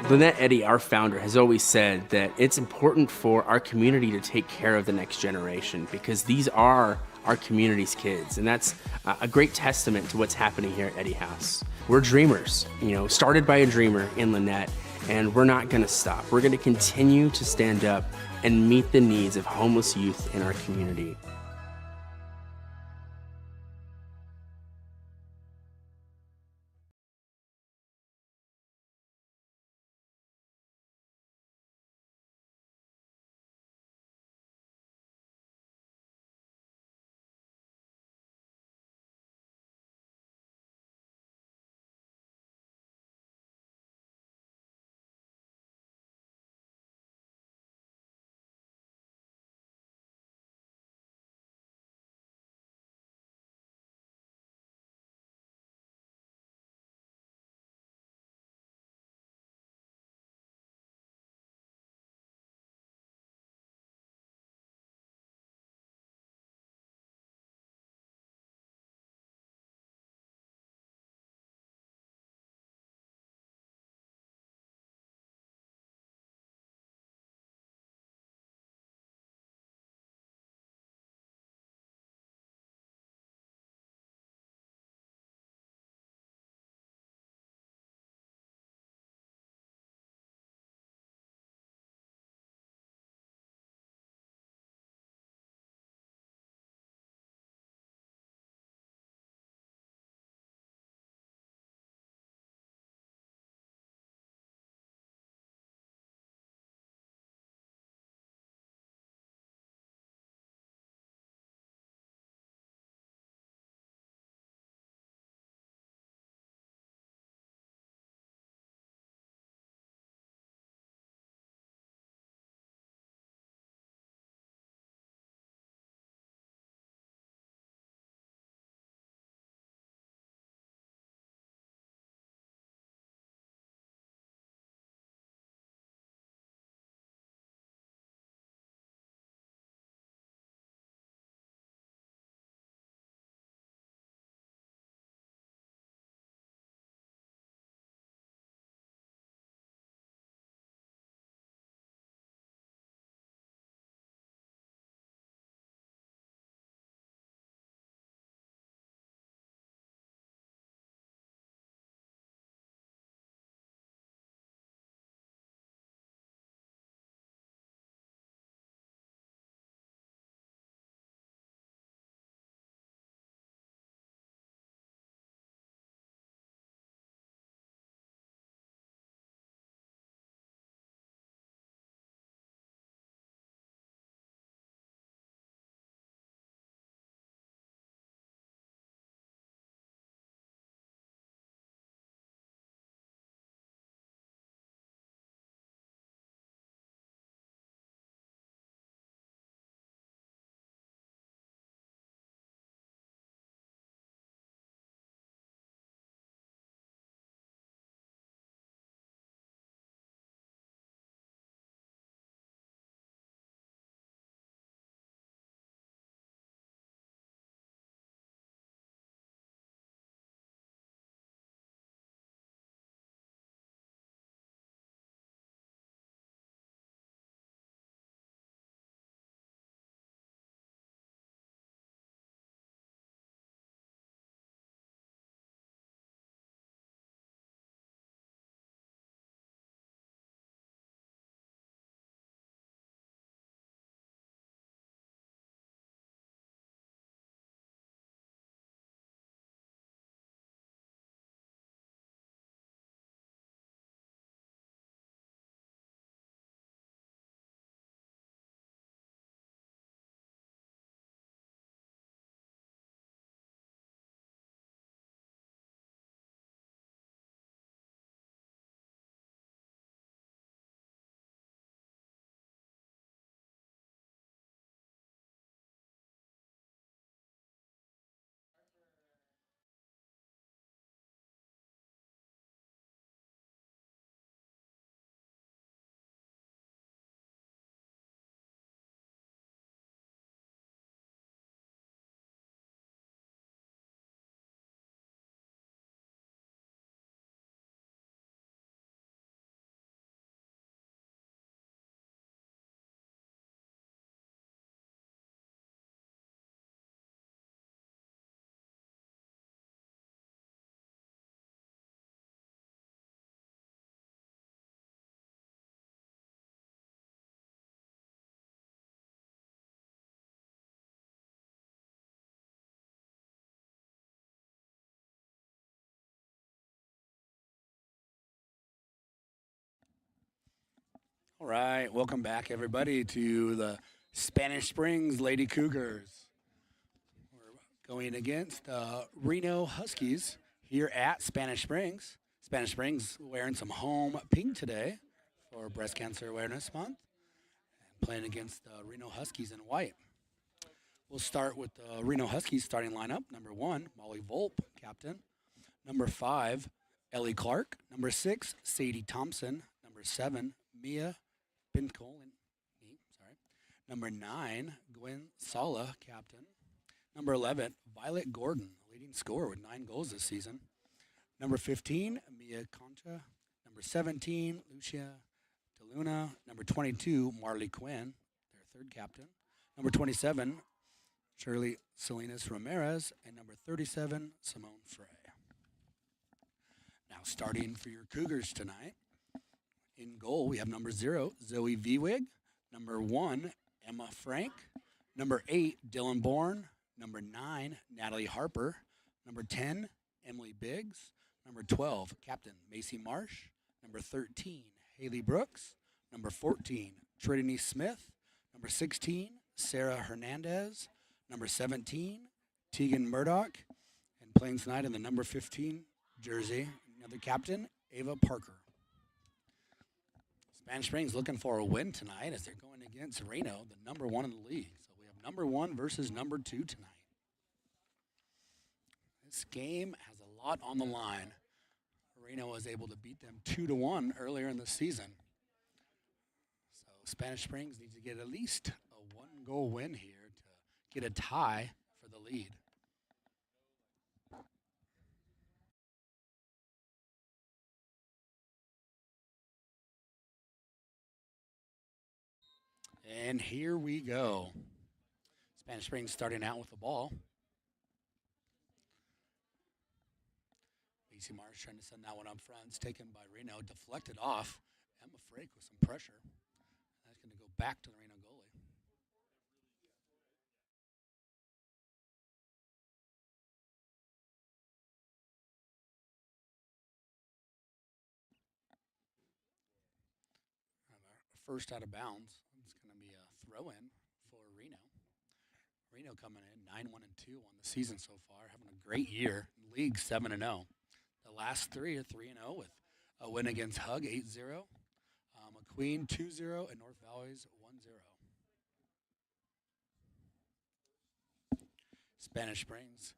Lynette Eddy, our founder, has always said that it's important for our community to take care of the next generation because these are our community's kids. And that's a great testament to what's happening here at Eddy House. We're dreamers, started by a dreamer in Lynette, and we're not gonna stop. We're gonna continue to stand up and meet the needs of homeless youth in our community. All right, welcome back, everybody, to the Spanish Springs Lady Cougars. We're going against Reno Huskies here at Spanish Springs. Spanish Springs wearing some home pink today for Breast Cancer Awareness Month, and playing against the Reno Huskies in white. We'll start with the Reno Huskies starting lineup. Number 1, Molly Volpe, captain. Number 5, Ellie Clark. Number 6, Sadie Thompson. Number 7, Mia Bincolin. Sorry. Number 9, Gwen Sala, captain. Number 11, Violet Gordon, leading scorer with 9 goals this season. Number 15, Mia Concha. Number 17, Lucia DeLuna. Number 22, Marley Quinn, their third captain. Number 27, Shirley Salinas Ramirez. And number 37, Simone Frey. Now starting for your Cougars tonight. In goal, we have number 0, Zoe Viewig. Number 1, Emma Frank. Number 8, Dylan Bourne. Number 9, Natalie Harper. Number 10, Emily Biggs. Number 12, Captain Macy Marsh. Number 13, Haley Brooks. Number 14, Trinity Smith. Number 16, Sarah Hernandez. Number 17, Tegan Murdoch. And playing tonight in the number 15 jersey, another captain, Ava Parker. Spanish Springs looking for a win tonight as they're going against Reno, the number 1 in the league. So we have number 1 versus number 2 tonight. This game has a lot on the line. Reno was able to beat them 2-1 earlier in the season. So Spanish Springs needs to get at least a 1-goal win here to get a tie for the lead. And here we go. Spanish Springs starting out with the ball. Macy Marsh trying to send that one up front. It's taken by Reno, deflected off. Emma Frake with some pressure. That's going to go back to the Reno goalie. First out of bounds. It's going to be a throw-in for Reno. Reno coming in 9-1-2 on the season so far, having a great year. League 7-0. The last 3 are 3-0 with a win against Hug 8-0, McQueen 2-0, and North Valleys 1-0. Spanish Springs,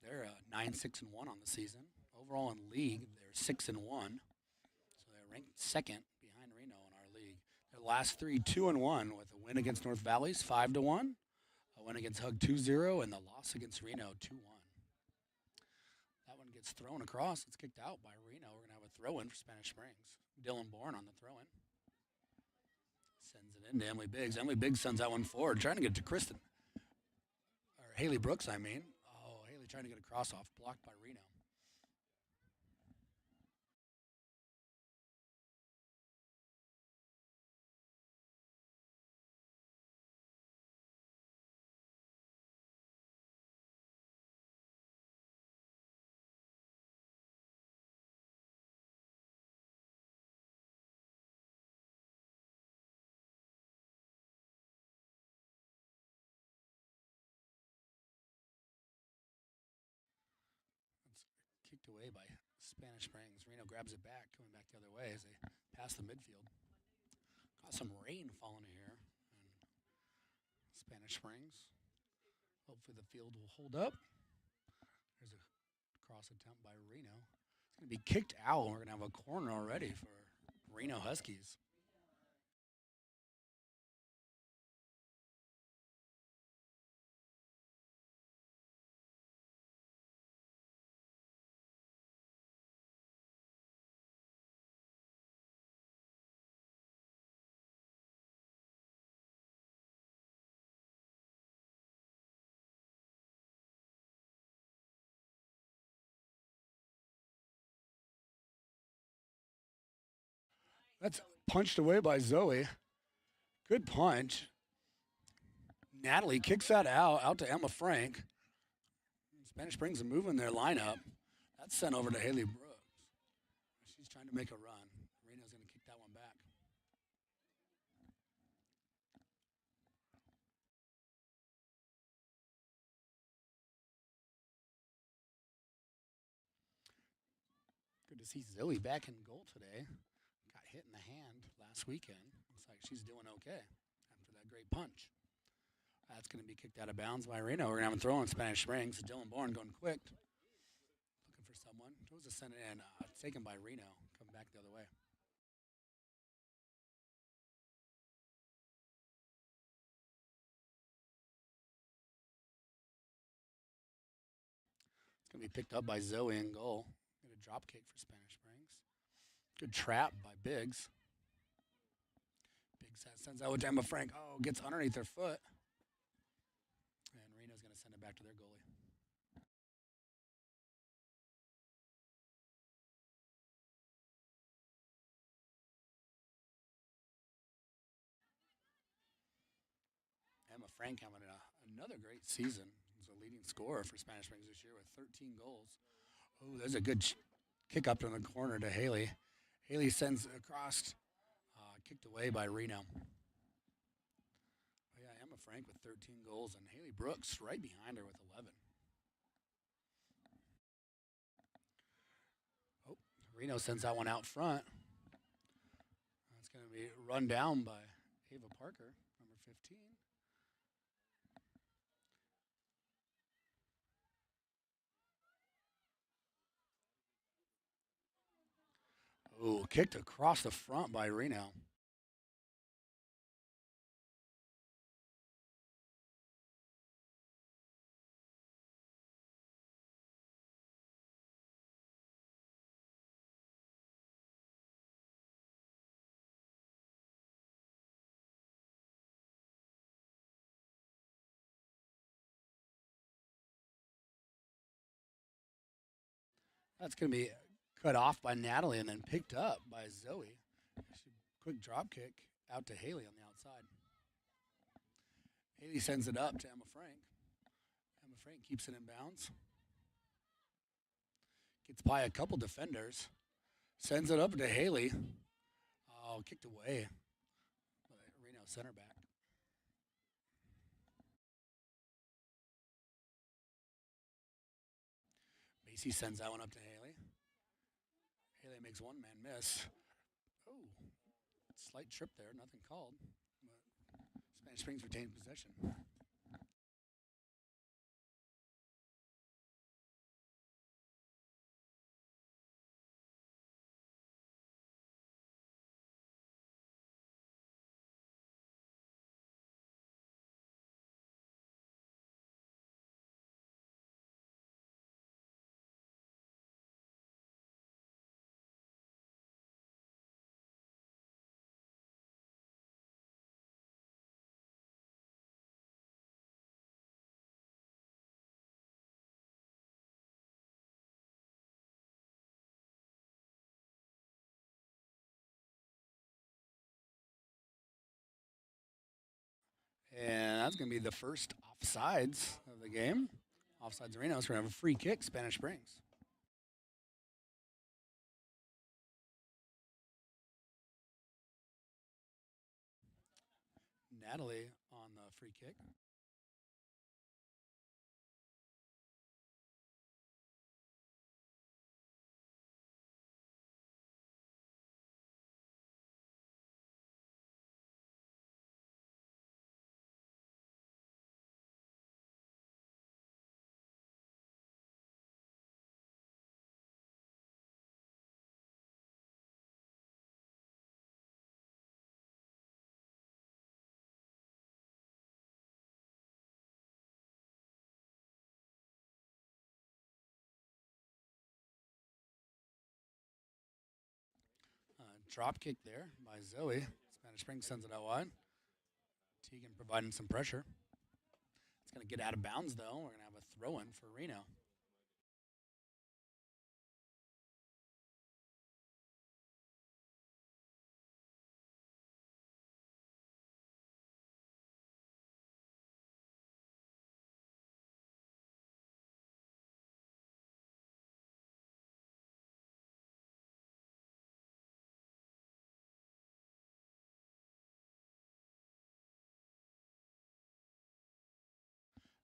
they're 9-6-1 on the season. Overall in league, they're 6-1. So they're ranked second behind Reno in our league. Their last 3, 2-1, with a win against North Valleys 5-1, a win against Hug 2-0, and the loss against Reno 2-1. That one gets thrown across. It's kicked out by Reno. We're going to have a throw-in for Spanish Springs. Dylan Bourne on the throw-in. Sends it in to Emily Biggs. Emily Biggs sends that one forward, trying to get it to Kristen. Or Haley Brooks, I mean. Oh, Haley trying to get a cross-off. Blocked by Reno. It's kicked away by Spanish Springs. Reno grabs it back, coming back the other way as they pass the midfield. Got some rain falling here in Spanish Springs. Hopefully the field will hold up. There's a cross attempt by Reno. It's going to be kicked out. We're going to have a corner already for Reno Huskies. That's punched away by Zoe. Good punch. Natalie kicks that out to Emma Frank. Spanish Springs are moving their lineup. That's sent over to Haley Brooks. She's trying to make a run. Reno's going to kick that one back. to see Zoe back in goal today. Got hit in the hand last weekend. Looks like she's doing okay after that great punch. That's going to be kicked out of bounds by Reno. We're going to have him throw in Spanish Springs. Dylan Bourne going quick. Looking for someone. Throws a send it in. Taken by Reno. Come back the other way. It's going to be picked up by Zoe in goal. Get a drop kick for Spanish Springs. Good trap by Biggs. Biggs sends out to Emma Frank. Oh, gets underneath their foot. And Reno's going to send it back to their goalie. Emma Frank having another great season. He's a leading scorer for Spanish Springs this year with 13 goals. Oh, there's a good kick up in the corner to Haley. Haley sends it across, kicked away by Reno. Oh, yeah, Emma Frank with 13 goals and Haley Brooks right behind her with 11. Oh, Reno sends that one out front. That's going to be run down by Ava Parker, number 15. Oh, kicked across the front by Reno. That's going to be cut off by Natalie and then picked up by Zoe. Quick drop kick out to Haley on the outside. Haley sends it up to Emma Frank. Emma Frank keeps it in bounds. Gets by a couple defenders. Sends it up to Haley. Oh, kicked away by Reno center back. Macy sends that one up to Haley. Haley makes one man miss. Oh, slight trip there, nothing called. But Spanish Springs retained possession. And that's going to be the first offsides of the game. Offsides Reno. So we're going to have a free kick, Spanish Springs. Natalie on the free kick. Drop kick there by Zoe. Spanish Springs sends it out wide. Tegan providing some pressure. It's going to get out of bounds, though. We're going to have a throw in for Reno.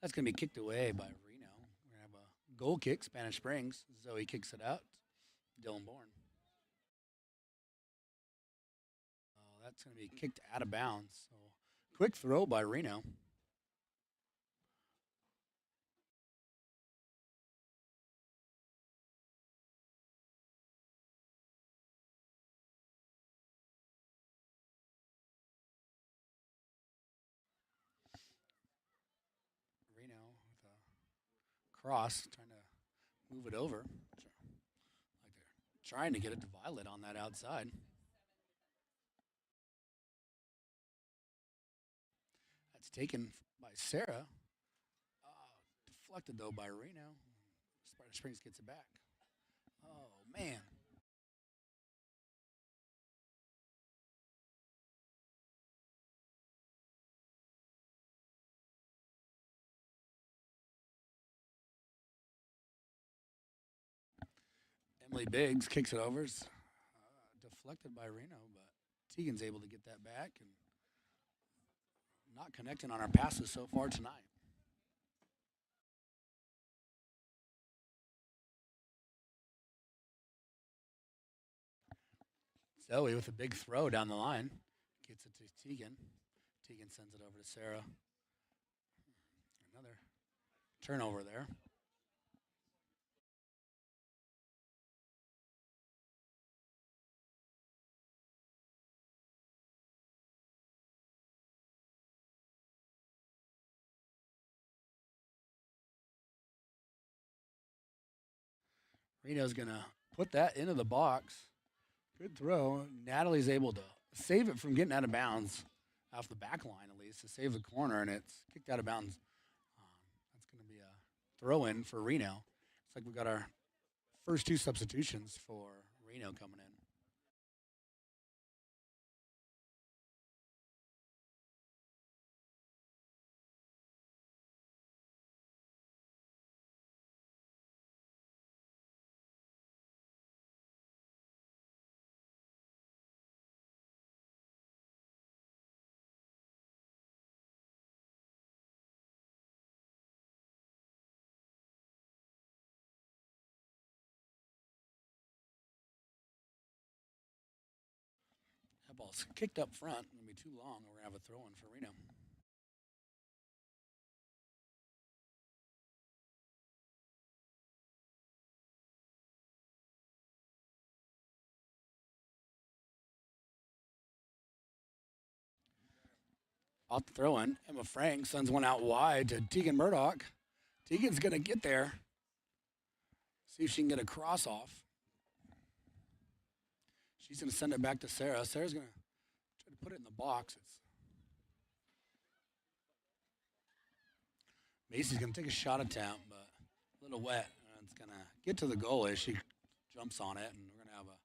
That's going to be kicked away by Reno. We're going to have a goal kick, Spanish Springs. Zoe kicks it out. Dylan Bourne. that's going to be kicked out of bounds. So quick throw by Reno. Reno with a cross trying to move it over. Like they're trying to get it to Violet on that outside. That's taken by Sarah. Deflected though by Reno. Spider Springs gets it back. Oh man. Emily Biggs kicks it over. Deflected by Reno, but Tegan's able to get that back and not connecting on our passes so far tonight. Zoe with a big throw down the line. Gets it to Tegan. Tegan sends it over to Sarah. Another turnover there. Reno's going to put that into the box. Good throw. Natalie's able to save it from getting out of bounds off the back line, at least, to save the corner, and it's kicked out of bounds. That's going to be a throw in for Reno. Looks like we've got our first two substitutions for Reno coming in. That ball's kicked up front. It's going to be too long. We're going to have a throw in for Reno. Off the throw in, Emma Frank sends one out wide to Tegan Murdoch. Tegan's going to get there. See if she can get a cross off. She's going to send it back to Sarah. Sarah's going to try to put it in the box. Macy's going to take a shot attempt, but a little wet. And it's going to get to the goalie. She jumps on it, and we're going to have a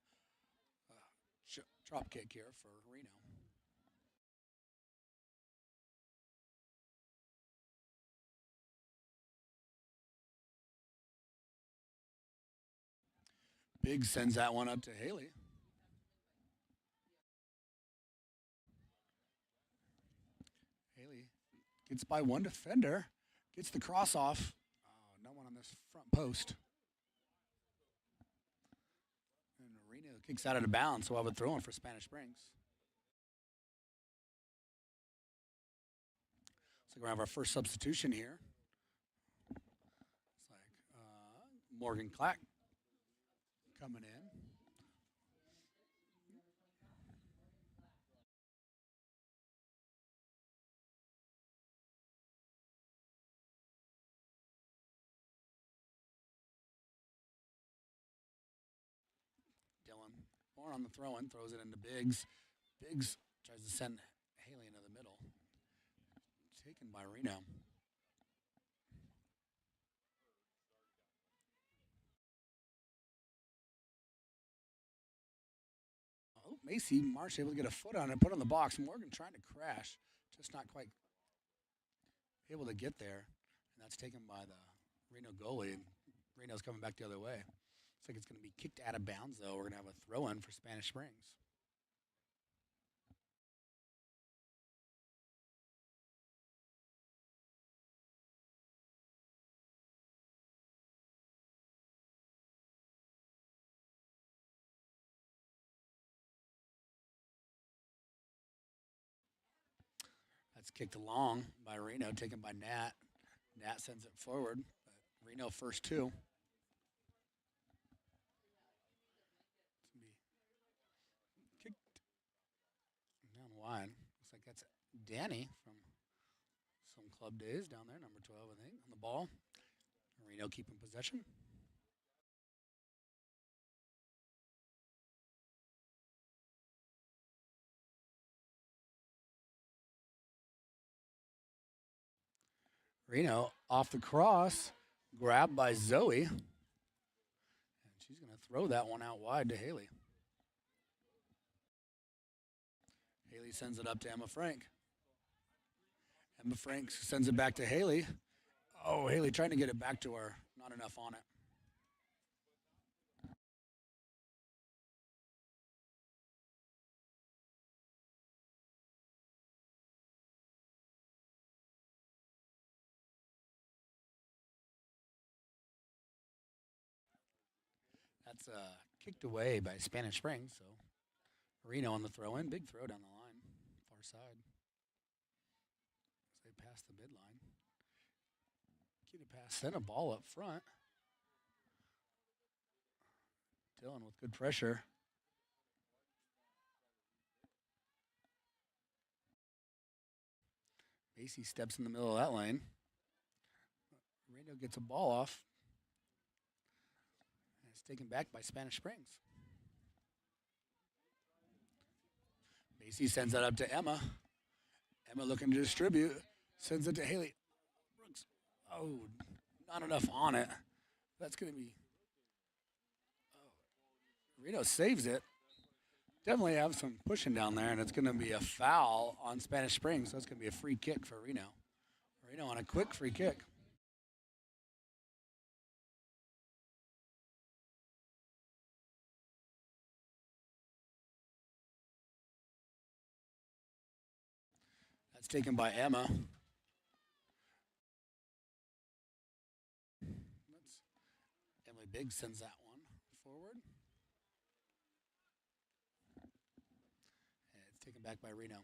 drop kick here for Reno. Biggs sends that one up to Haley. Haley gets by one defender, gets the cross off. Oh, no one on this front post. And Reno kicks out of bounds, so we'll have a throw in for Spanish Springs. So we're going to have our first substitution here. It's like Morgan Clack coming in. Dylan Born on the throw-in, throws it into Biggs. Biggs tries to send Haley into the middle. Taken by Reno. Oh, Macy Marsh able to get a foot on it, put it on the box. Morgan trying to crash, just not quite able to get there. And that's taken by the Reno goalie. And Reno's coming back the other way. Looks like it's going to be kicked out of bounds, though. We're going to have a throw-in for Spanish Springs. That's kicked long by Reno, taken by Nat. Nat sends it forward. But Reno first two. Kicked down the line. Looks like that's Danny from some club days down there, number 12, I think, on the ball. Reno keeping possession. Reno off the cross, grabbed by Zoe. And she's going to throw that one out wide to Haley. Haley sends it up to Emma Frank. Emma Frank sends it back to Haley. Oh, Haley trying to get it back to her. Not enough on it. That's kicked away by Spanish Springs. So Reno on the throw in. Big throw down the line. Far side. As they pass the midline. Get a pass. Send a ball up front. Dylan with good pressure. Macy steps in the middle of that lane. Reno gets a ball off. And it's taken back by Spanish Springs. Macy sends that up to Emma. Emma looking to distribute. Sends it to Haley. Brooks. Oh, not enough on it. That's going to be... Oh. Reno saves it. Definitely have some pushing down there, and it's going to be a foul on Spanish Springs, so it's going to be a free kick for Reno. Reno on a quick free kick. That's taken by Emma. Emily Biggs sends that one forward. And it's taken back by Reno.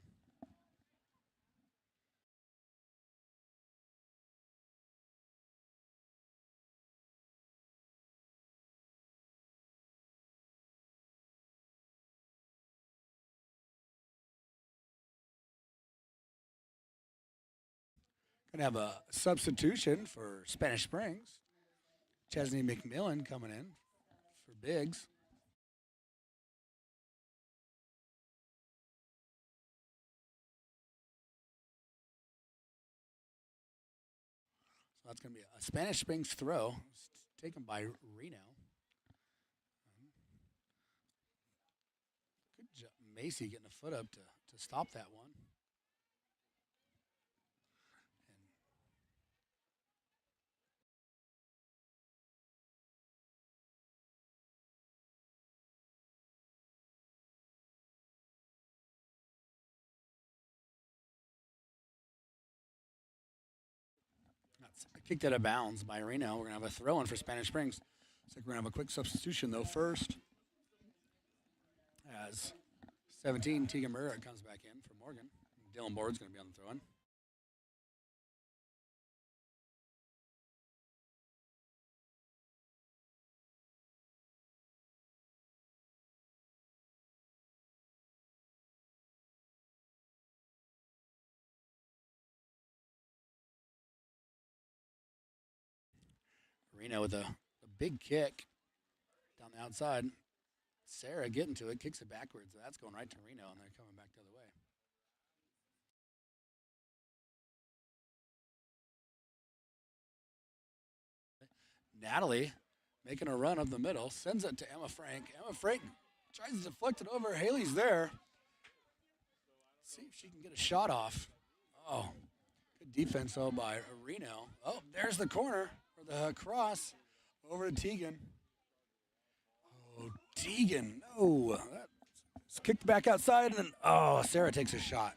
Going to have a substitution for Spanish Springs. Chesney McMillan coming in for Biggs. So that's going to be a Spanish Springs throw taken by Reno. Good job. Macy getting a foot up to stop that one. That's kicked out of bounds by Reno. We're going to have a throw in for Spanish Springs. Looks like we're going to have a quick substitution, though, first. As 17, Tegan Murray comes back in for Morgan. Dylan Board's going to be on the throw in. Reno with a big kick down the outside. Sarah getting to it, kicks it backwards. That's going right to Reno, and they're coming back the other way. Natalie making a run up the middle, sends it to Emma Frank. Emma Frank tries to deflect it over. Haley's there. See if she can get a shot off. Oh, good defense, though, by Reno. Oh, there's the corner for the cross over to Tegan. Oh, Tegan, no. That's kicked back outside, and then, Sarah takes a shot.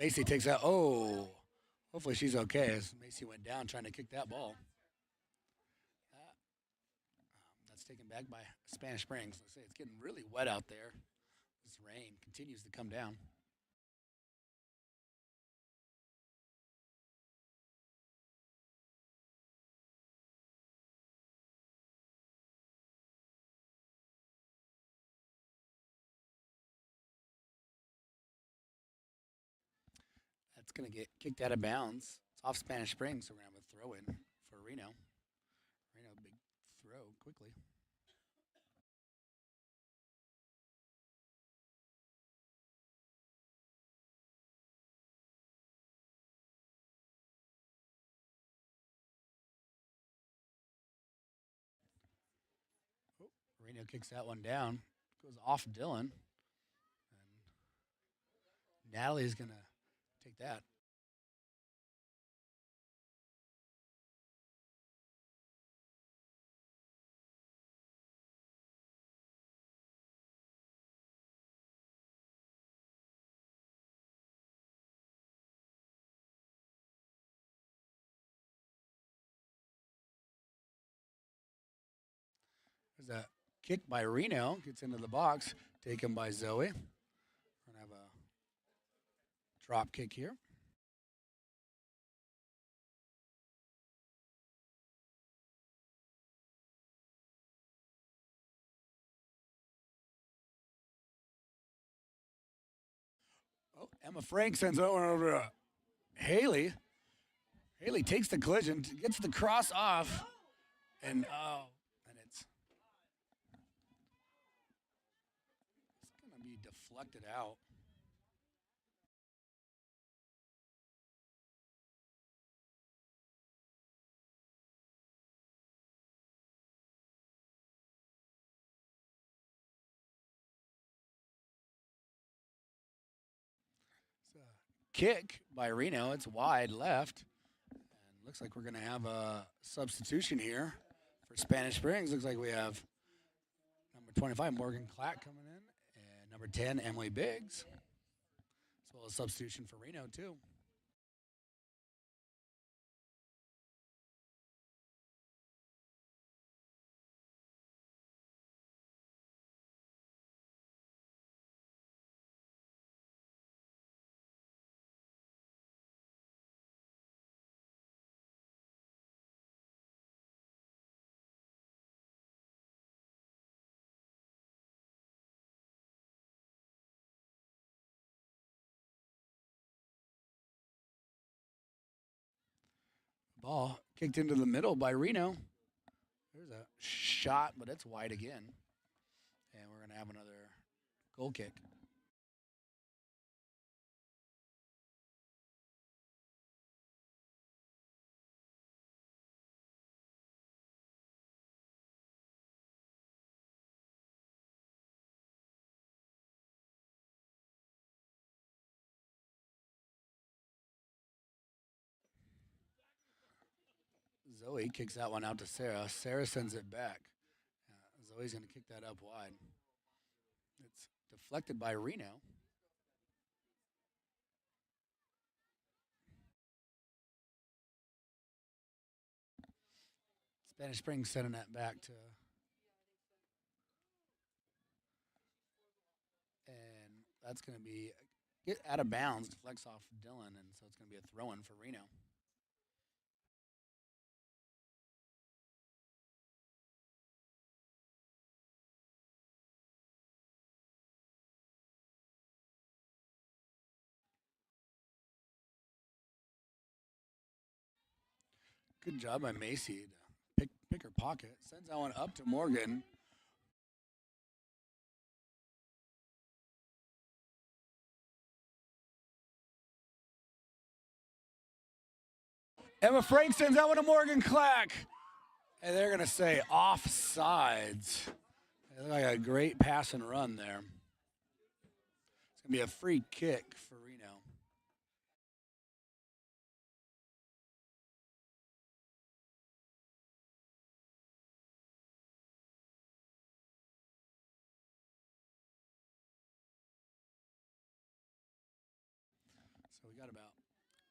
Macy takes out. Oh, hopefully she's okay. As Macy went down trying to kick that ball. That's taken back by Spanish Springs. Let's say it's getting really wet out there. This rain continues to come down. That's going to get kicked out of bounds. It's off Spanish Springs, so we're going to have a throw in for Reno. Reno, big throw quickly. Oh, Reno kicks that one down. Goes off Dylan. And Natalie's going to take that. There's a kick by Reno. Gets into the box. Taken by Zoe. We're going to have a drop kick here. Oh, Emma Frank sends that one over to Haley. Haley takes the collision, gets the cross off, and it's going to be deflected out. It's a kick by Reno. It's wide left. And looks like we're going to have a substitution here for Spanish Springs. Looks like we have number 25, Morgan Clack, coming in, and number 10, Emily Biggs, as well as substitution for Reno, too. Ball kicked into the middle by Reno. There's a shot, but it's wide again. And we're going to have another goal kick. Zoe kicks that one out to Sarah. Sarah sends it back. Zoe's going to kick that up wide. It's deflected by Reno. Spanish Springs sending that back to. And that's going to be get out of bounds, deflects off Dylan, and so it's going to be a throw in for Reno. Good job by Macy to pick her pocket. Sends that one up to Morgan. Emma Frank sends that one to Morgan Clack. And they're going to say offsides. It looked like a great pass and run there. It's going to be a free kick for Reno. So we got about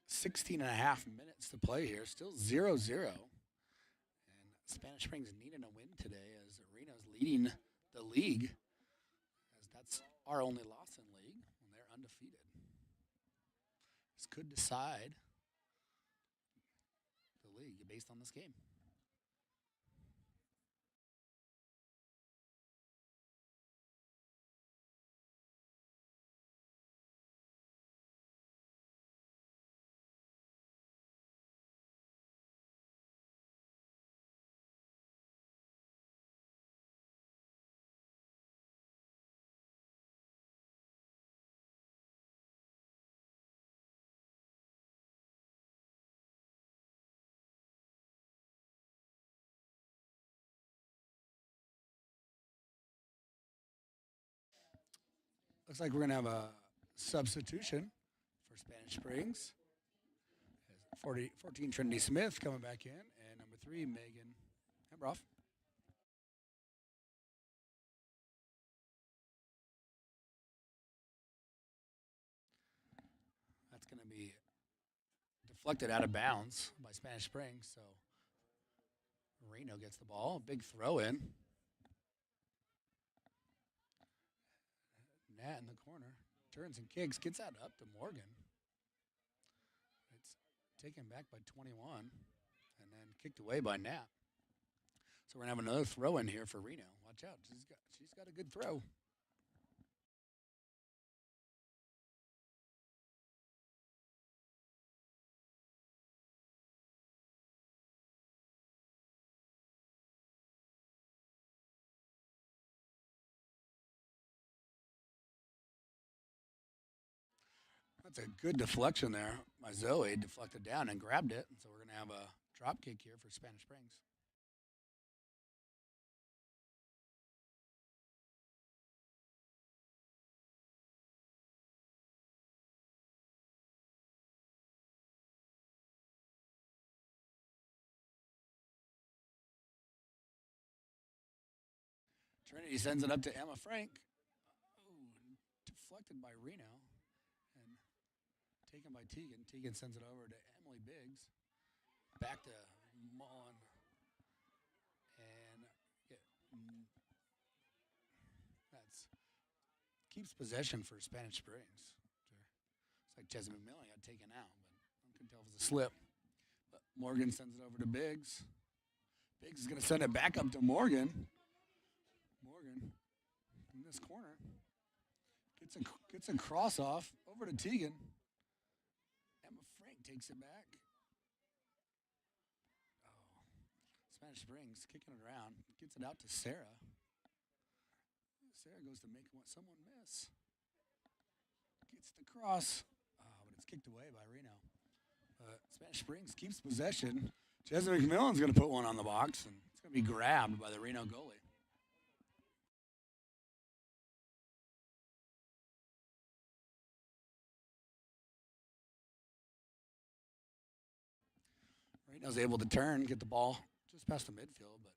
16 and a half minutes to play here. Still 0-0. And Spanish Springs needing a win today as Reno's leading the league, as that's our only loss in league when they're undefeated. This could decide the league based on this game. Looks like we're going to have a substitution for Spanish Springs. 14 Trinity Smith coming back in, and number 3, Megan Hembroff. That's going to be deflected out of bounds by Spanish Springs, so Reno gets the ball. Big throw in. Nat in the corner. Turns and kicks. Gets that up to Morgan. It's taken back by 21 and then kicked away by Nat. So we're going to have another throw in here for Reno. Watch out. She's got a good throw. That's a good deflection there by Zoe. Deflected down and grabbed it. So we're going to have a drop kick here for Spanish Springs. Trinity sends it up to Emma Frank. Ooh, deflected by Reno and taken by Tegan. Tegan sends it over to Emily Biggs. Back to Mullen. And that's keeps possession for Spanish Springs. It's like Chesney McMillan got taken out, but I couldn't tell if it was a slip. But Morgan sends it over to Biggs. Biggs is going to send it back up to Morgan. Morgan in this corner gets a cross off over to Tegan. Emma Frank takes it back. Oh, Spanish Springs kicking it around, gets it out to Sarah. Sarah goes to make someone miss. Gets the cross, but it's kicked away by Reno. Spanish Springs keeps possession. Chesney McMillan's going to put one on the box, and it's going to be grabbed by the Reno goalie. Reno's able to turn, get the ball just past the midfield, but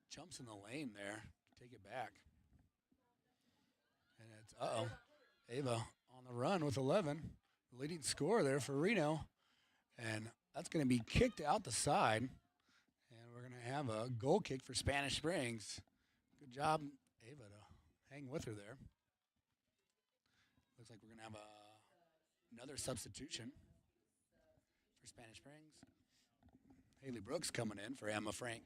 jumps in the lane there, take it back. And it's, Ava on the run with 11, the leading scorer there for Reno. And that's going to be kicked out the side, and we're going to have a goal kick for Spanish Springs. Good job, Ava, to hang with her there. Looks like we're going to have another substitution for Spanish Springs. Haley Brooks coming in for Emma Frank.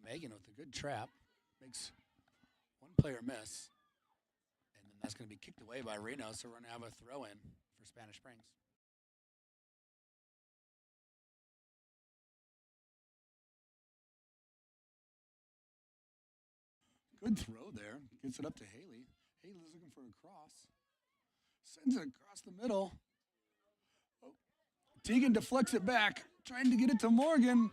Megan with a good trap. Makes one player miss. And then that's going to be kicked away by Reno, so we're going to have a throw-in for Spanish Springs. Good throw there. Gets it up to Haley. Haley's looking for a cross. Sends it across the middle. Oh. Tegan deflects it back, trying to get it to Morgan.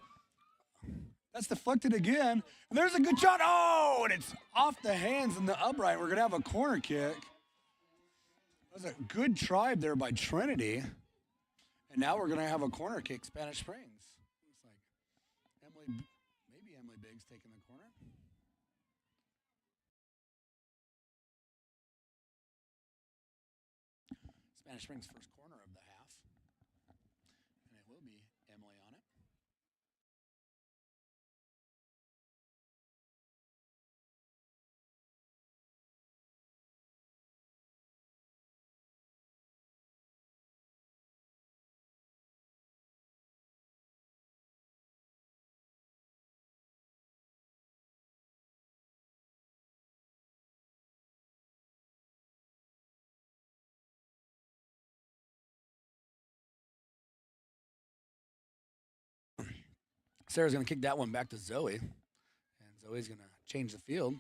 That's deflected again. And there's a good shot. Oh, and it's off the hands and the upright. We're going to have a corner kick. That was a good try there by Trinity. And now we're going to have a corner kick, Spanish Springs. Looks like maybe Emily Biggs taking the corner. Spanish Springs' first corner of the half. And it will be Emily on it. Sarah's going to kick that one back to Zoe. And Zoe's going to change the field.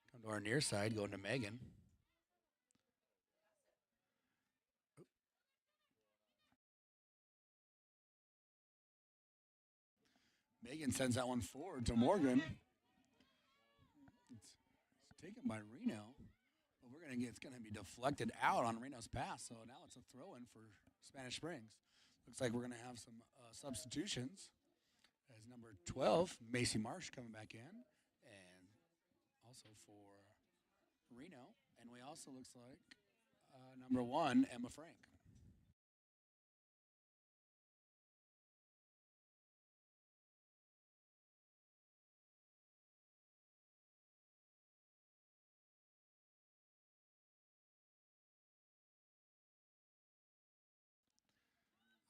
Come to our near side, going to Megan. Megan sends that one forward to Morgan. It's taken by Reno. But it's going to be deflected out on Reno's pass. So now it's a throw in for Spanish Springs. Looks like we're going to have some substitutions. As number 12, Macy Marsh coming back in. And also for Reno. And we also looks like number 1, Emma Frank.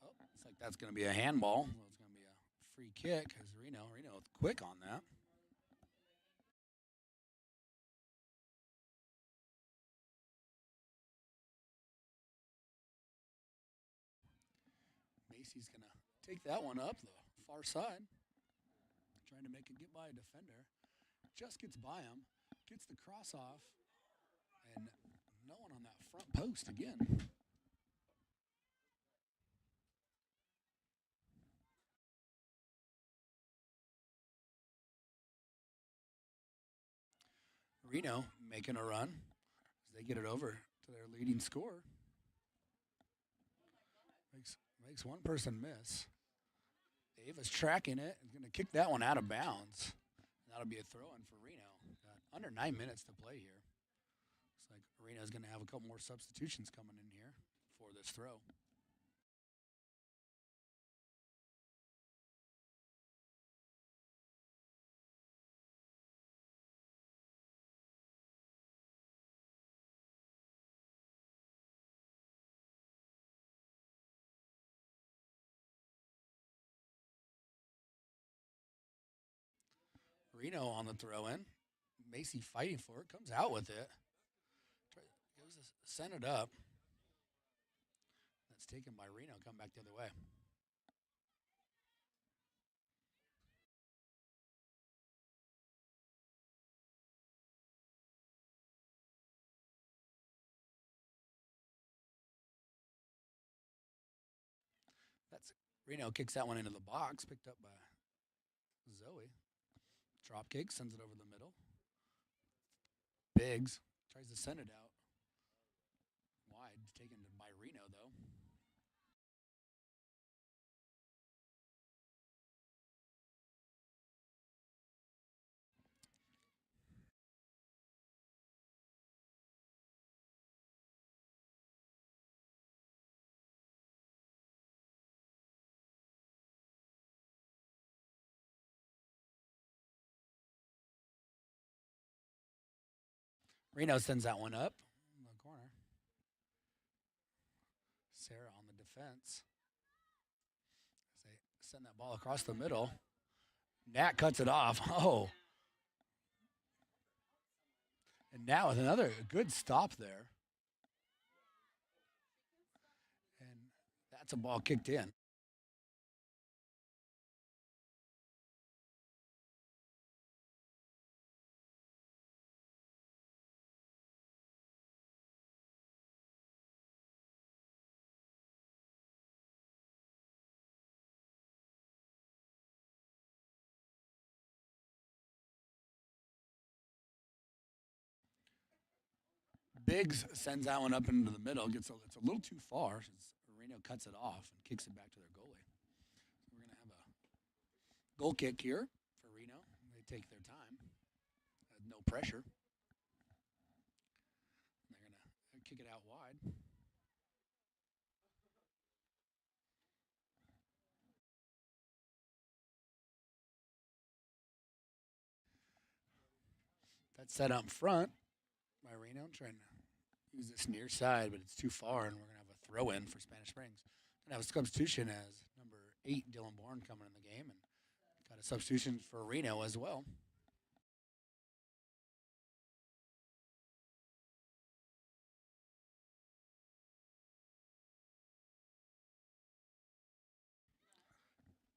Oh, looks like that's going to be a handball. Well, it's going to be a free kick because Reno quick on that. Macy's going to take that one up the far side. Trying to make it get by a defender. Just gets by him. Gets the cross off. And no one on that front post again. Reno making a run as they get it over to their leading scorer. Makes one person miss. Ava's tracking it and going to kick that one out of bounds. That'll be a throw-in for Reno. Got under 9 minutes to play here. Looks like Reno's going to have a couple more substitutions coming in here for this throw. Reno on the throw-in. Macy fighting for it. Comes out with it. Send it up. That's taken by Reno. Come back the other way. Reno kicks that one into the box. Picked up by Zoe. Drop kick. Sends it over the middle. Biggs tries to send it out. Wide. Taken by Reno, though. Reno sends that one up in the corner. Sarah on the defense. As they send that ball across the middle. Nat cuts it off. Oh. And now with another good stop there. And that's a ball kicked in. Biggs sends that one up into the middle. It's a little too far. Reno cuts it off and kicks it back to their goalie. So we're gonna have a goal kick here for Reno. They take their time, no pressure. They're gonna kick it out wide. That's set up front by Reno, trying to use this near side, but it's too far, and we're gonna have a throw in for Spanish Springs. Gonna have a substitution as number 8 Dylan Bourne coming in the game, and got a substitution for Reno as well.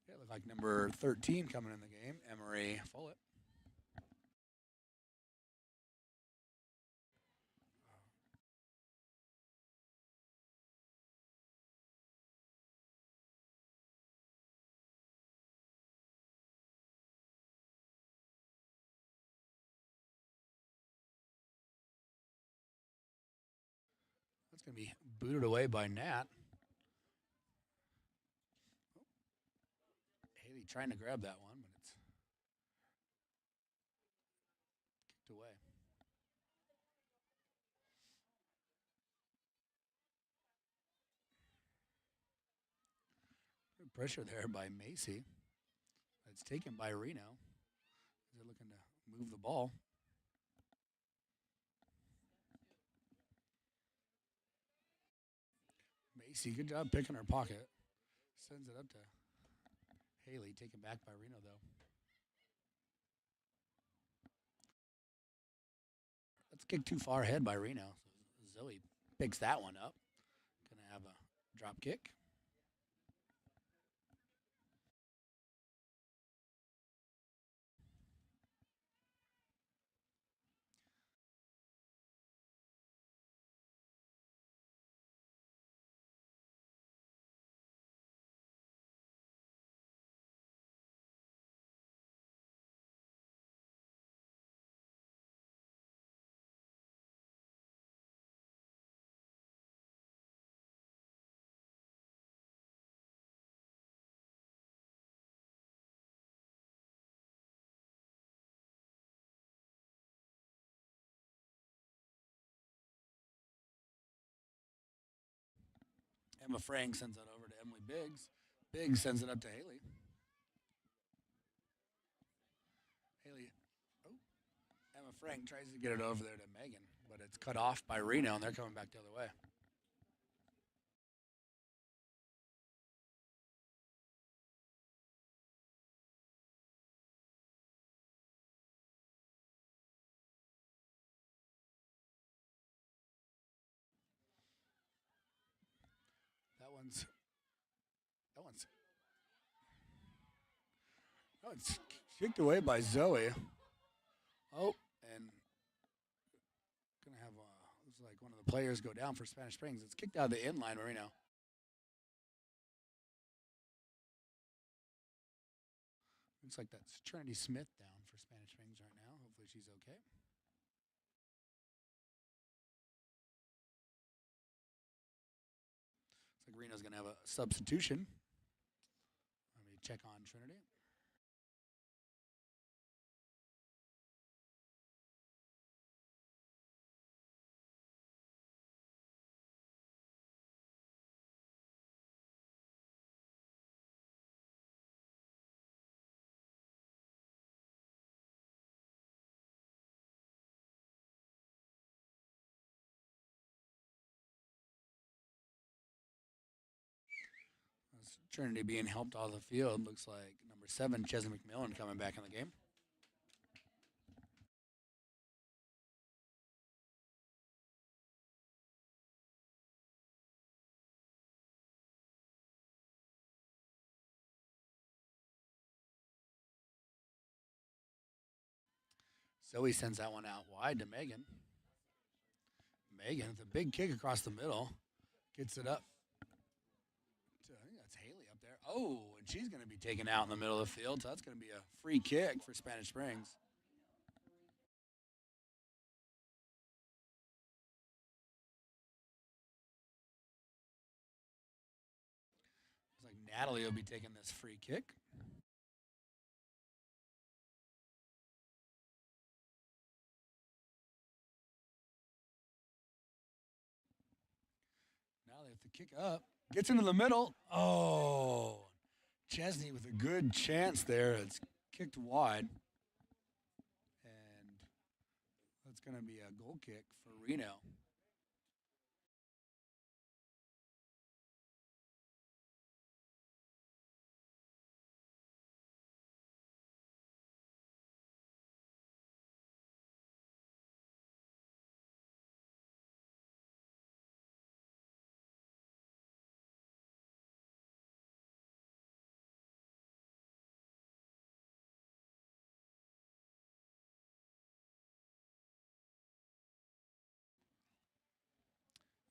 It looked like number 13 coming in the game, Emery Follett. That's going to be booted away by Nat. Haley trying to grab that one, but it's kicked away. Good pressure there by Macy. It's taken by Reno. They're looking to move the ball. Macy, good job picking her pocket. Sends it up to Haley, taken back by Reno, though. That's kicked too far ahead by Reno. So Zoe picks that one up. Gonna have a drop kick. Emma Frank sends that over to Emily Biggs. Biggs sends it up to Haley. Haley, oh, Emma Frank tries to get it over there to Megan, but it's cut off by Reno, and they're coming back the other way. That one's that one's that one's kicked away by Zoe. Oh, and gonna have looks like one of the players go down for Spanish Springs. It's kicked out of the inline, Reno. Looks like that's Trinity Smith down for Spanish Springs right now. Hopefully she's okay. Looks like Reno's gonna have a substitution. Let me check on Trinity. That's Trinity being helped out of the field. Looks like number 7, Chesney McMillan, coming back in the game. Zoe sends that one out wide to Megan. Megan, with a big kick across the middle, gets it up. I think that's Haley up there. Oh, and she's going to be taken out in the middle of the field, so that's going to be a free kick for Spanish Springs. Natalie will be taking this free kick. Now they have to kick up. Gets into the middle. Oh, Chesney with a good chance there. It's kicked wide. And that's going to be a goal kick for Reno.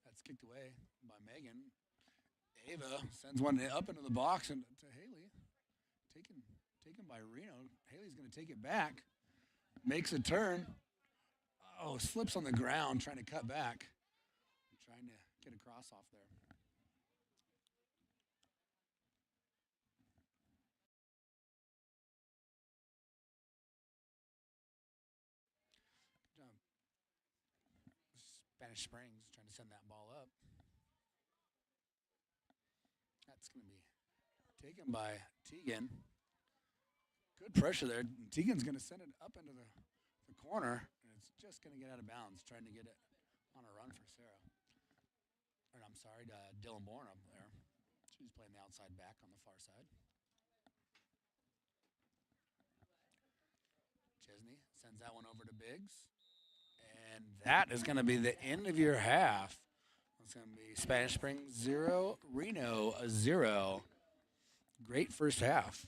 That's kicked away by Megan. Ava sends one up into the box and to Haley. Taken by Reno. Haley's going to take it back. Makes a turn. Oh, slips on the ground trying to cut back. Trying to get a cross off there. Good job. Spanish Springs trying to send that ball up. That's going to be taken by Tegan. Good pressure there. Tegan's going to send it up into the corner, and it's just going to get out of bounds, trying to get it on a run for Sarah. Or I'm sorry, Dylan Bourne up there. She's playing the outside back on the far side. Chesney sends that one over to Biggs. And that is going to be the end of your half. It's going to be Spanish Springs 0, Reno 0. Great first half.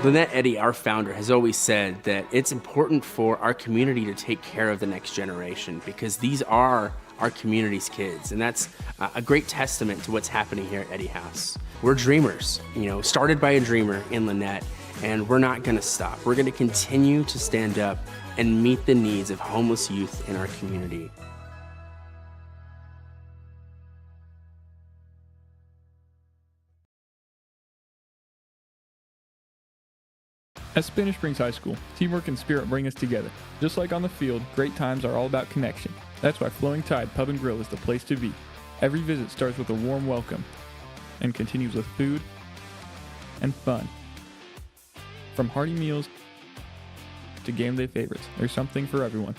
Lynette Eddy, our founder, has always said that it's important for our community to take care of the next generation because these are our community's kids. And that's a great testament to what's happening here at Eddy House. We're dreamers, started by a dreamer in Lynette, and we're not gonna stop. We're gonna continue to stand up and meet the needs of homeless youth in our community. At Spanish Springs High School, teamwork and spirit bring us together. Just like on the field, great times are all about connection. That's why Flowing Tide Pub and Grill is the place to be. Every visit starts with a warm welcome and continues with food and fun. From hearty meals to game day favorites, there's something for everyone.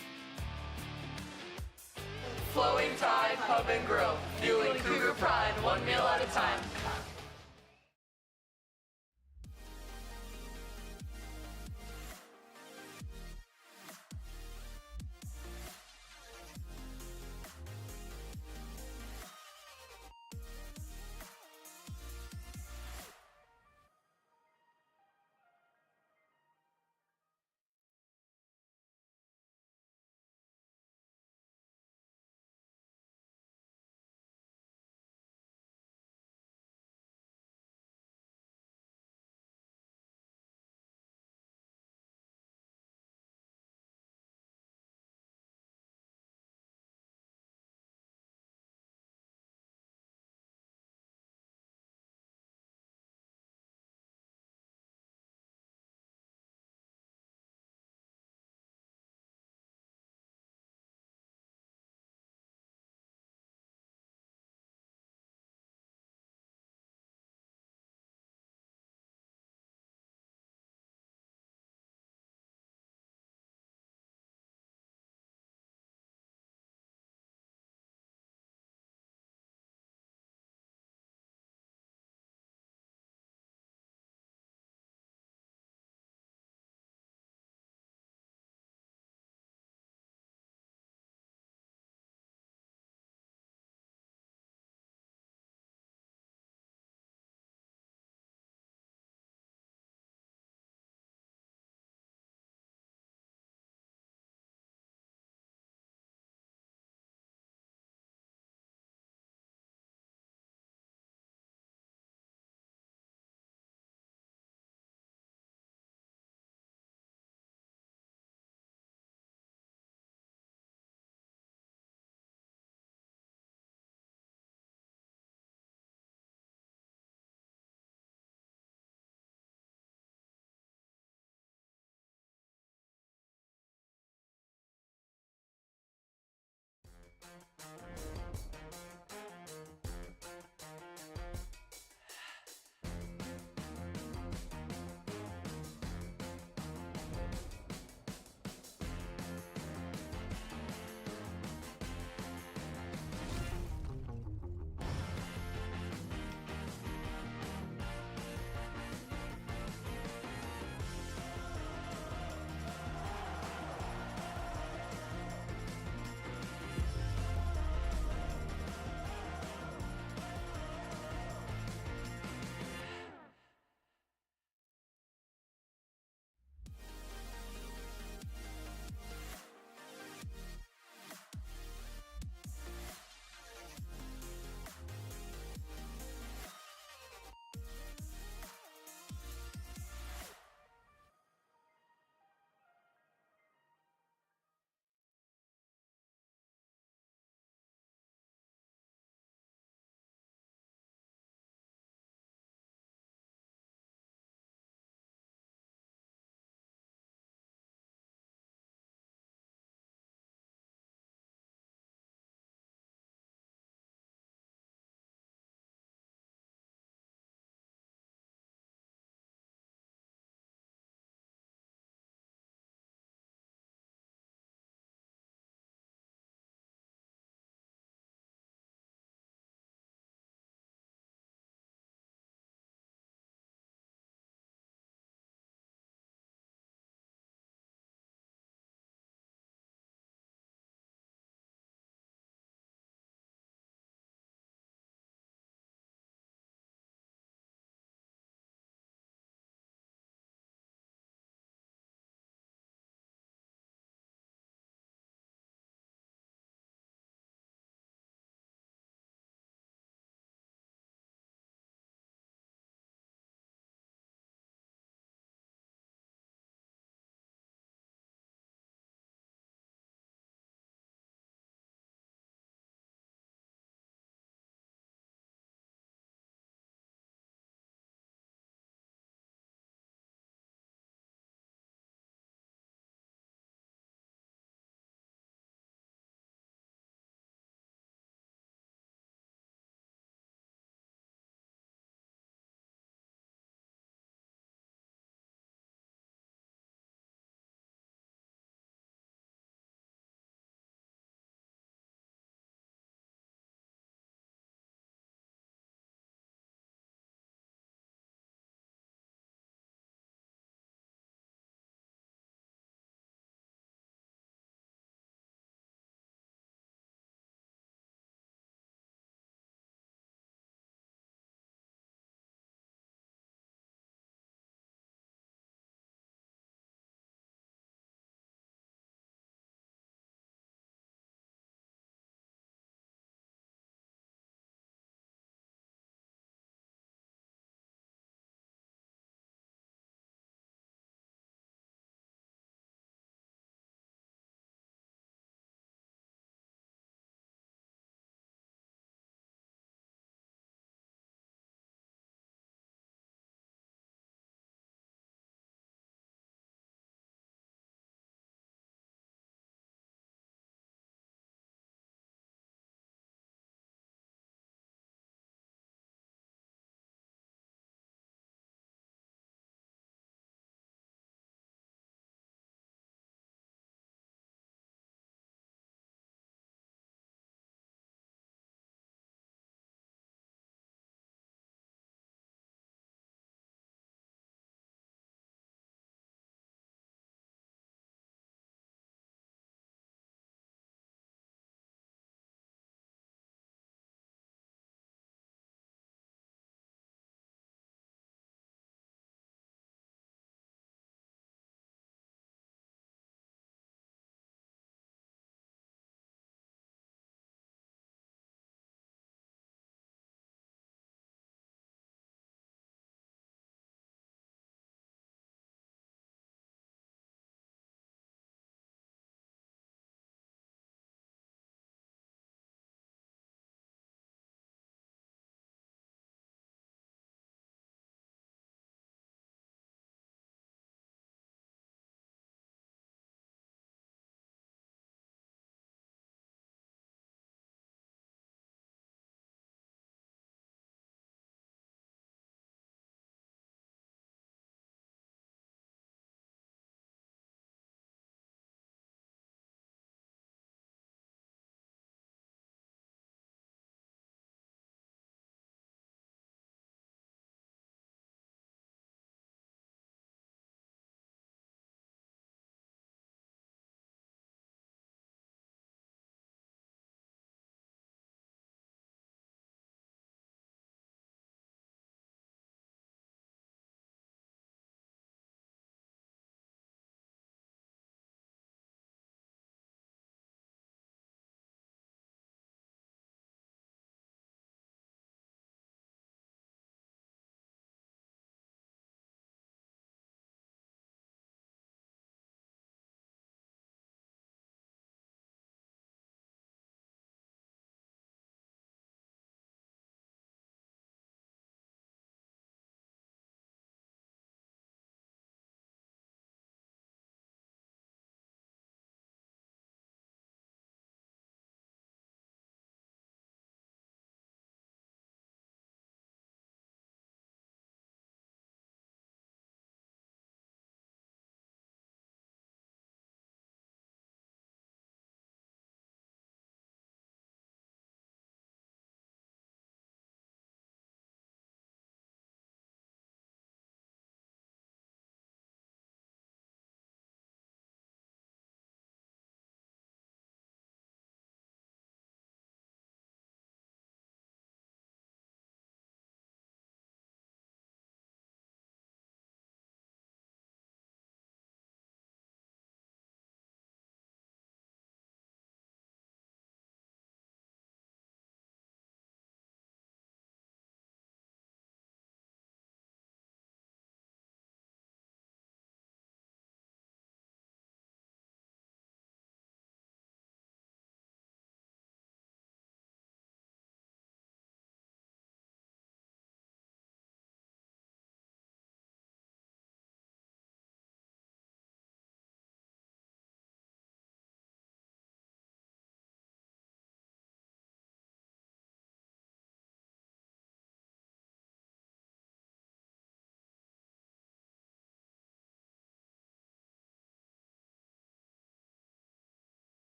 Flowing Tide Pub and Grill, fueling Cougar pride, one meal at a time.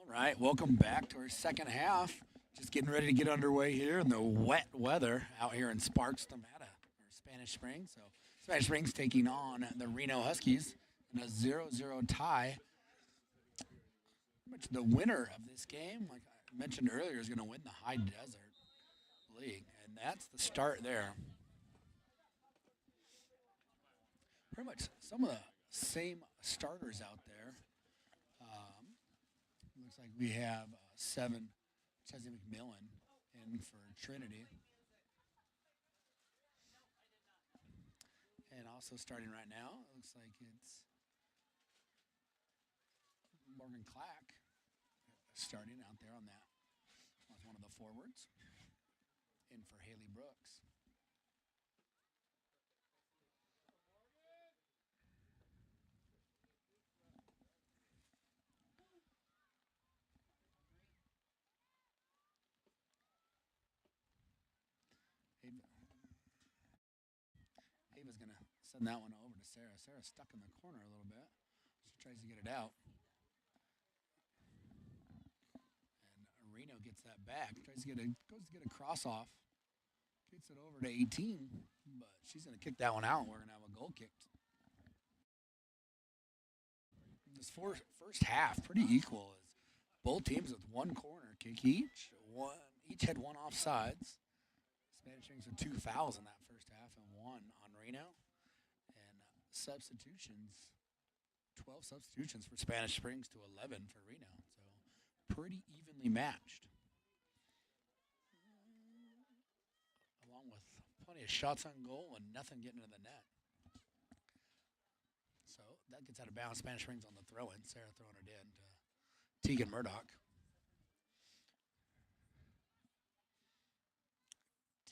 All right, welcome back to our second half. Just getting ready to get underway here in the wet weather out here in Sparks, Nevada, or Spanish Springs. So Spanish Springs taking on the Reno Huskies in a 0-0 tie. Pretty much the winner of this game, like I mentioned earlier, is going to win the High Desert League, and that's the start there. Pretty much some of the same starters out there. Looks like we have 7 Chesney McMillan in for Trinity. And also starting right now, it looks like it's Morgan Clack starting out there on that. That's one of the forwards. In for Haley Brooks. Ava's going to send that one over to Sarah. Sarah's stuck in the corner a little bit. She tries to get it out. And Reno gets that back. Goes to get a cross off. Gets it over to 18. But she's going to kick that one out. We're going to have a goal kicked. This first half, pretty equal. As both teams with one corner kick each. Each had one offsides. Spanish Springs with 2 fouls in that first half and 1 on Reno. And substitutions, 12 substitutions for Spanish Springs to 11 for Reno. So pretty evenly matched. Along with plenty of shots on goal and nothing getting into the net. So that gets out of bounds. Spanish Springs on the throw-in. Sarah throwing it in to Tegan Murdoch.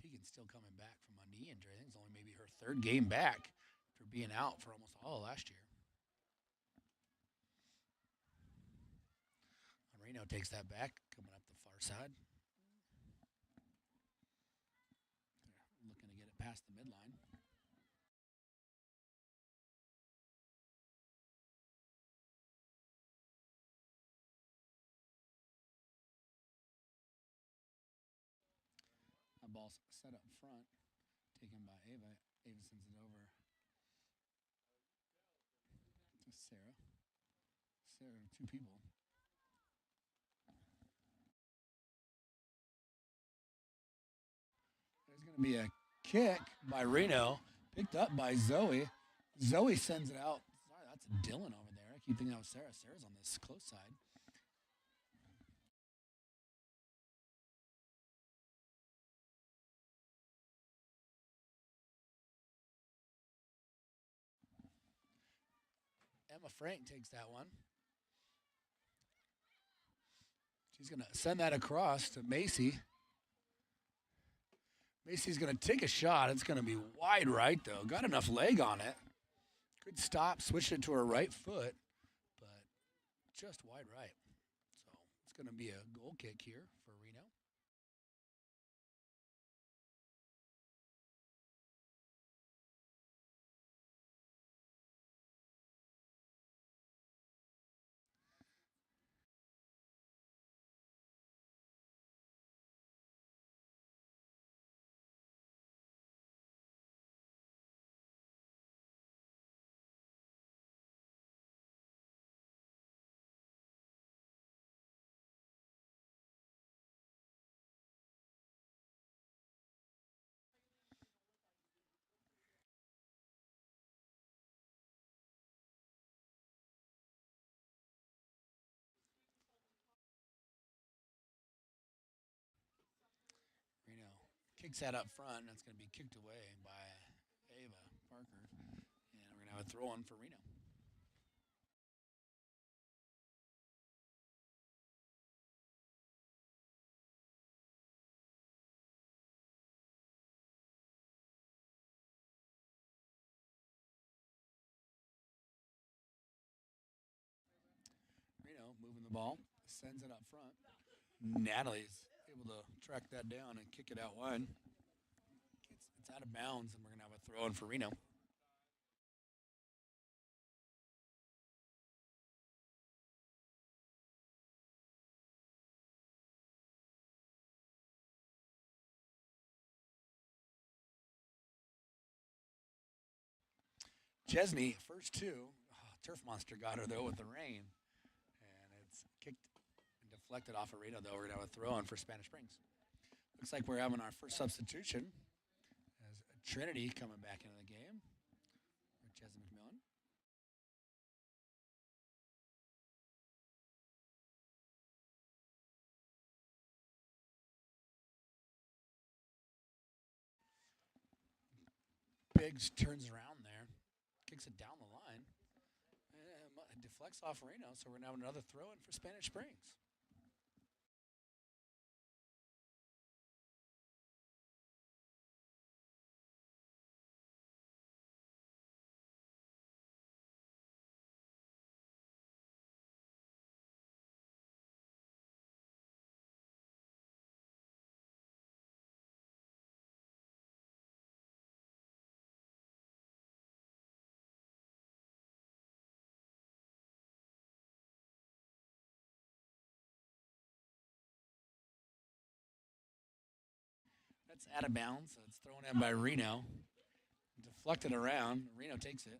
Tegan's still coming back from a knee injury. I think it's only maybe her 3rd game back after being out for almost all of last year. And Reno takes that back, coming up the far side. They're looking to get it past the midline. A ball's set up front, taken by Ava. Ava sends it over to Sarah. Sarah, 2 people. There's going to be a kick by Reno, picked up by Zoe. Zoe sends it out. Sorry, that's Dylan over there. I keep thinking that was Sarah. Sarah's on this close side. Emma Frank takes that one. She's going to send that across to Macy. Macy's going to take a shot. It's going to be wide right, though. Got enough leg on it. Good stop. Switched it to her right foot, but just wide right. So it's going to be a goal kick here for Reno. Reno kicks that up front, and it's going to be kicked away by Ava Parker. And we're going to have a throw on for Reno. Reno moving the ball, sends it up front. Natalie's able to track that down and kick it out wide. It's out of bounds, and we're going to have a throw in for Reno. Chesney, first two. Oh, Turf Monster got her, though, with the rain. And it's kicked and deflected off of Reno, though. We're going to have a throw in for Spanish Springs. Looks like we're having our first substitution as Trinity coming back into the game for Chesney McMillan. Biggs turns around there, kicks it down the line, and deflects off Reno, so we're going to have another throw in for Spanish Springs. That's out of bounds. So it's thrown in by Reno. Deflected around. Reno takes it.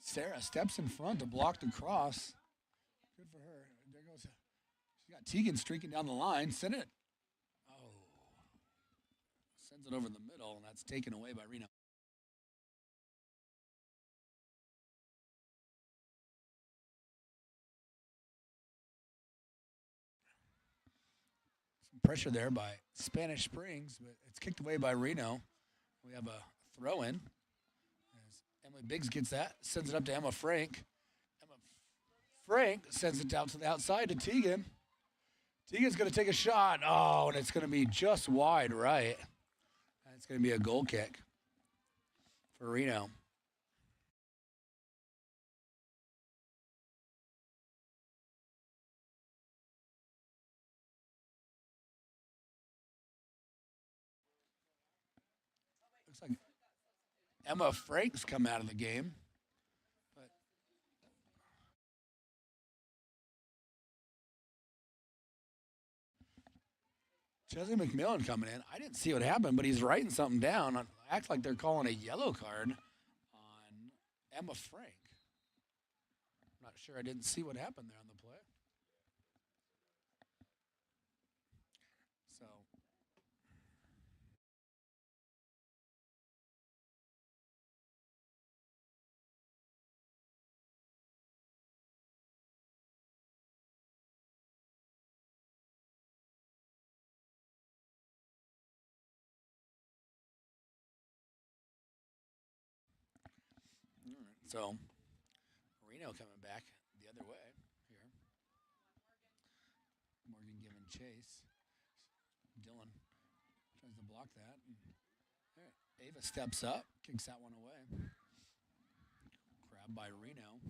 Sarah steps in front to block the cross. Good for her. There goes. She got Tegan streaking down the line. Send it. Oh. Sends it over the middle, and that's taken away by Reno. Pressure there by Spanish Springs, but it's kicked away by Reno. We have a throw in. As Emily Biggs gets that, sends it up to Emma Frank. Emma Frank sends it down to the outside to Tegan. Tegan's going to take a shot. Oh, and it's going to be just wide right. And it's going to be a goal kick for Reno. Looks like Emma Frank's come out of the game. But Chesney McMillan coming in. I didn't see what happened, but he's writing something down. Acts like they're calling a yellow card on Emma Frank. I'm not sure. I didn't see what happened there on the play. So So, Reno coming back the other way here. Morgan giving chase. Dylan tries to block that. All right. Ava steps up, kicks that one away. Grab by Reno.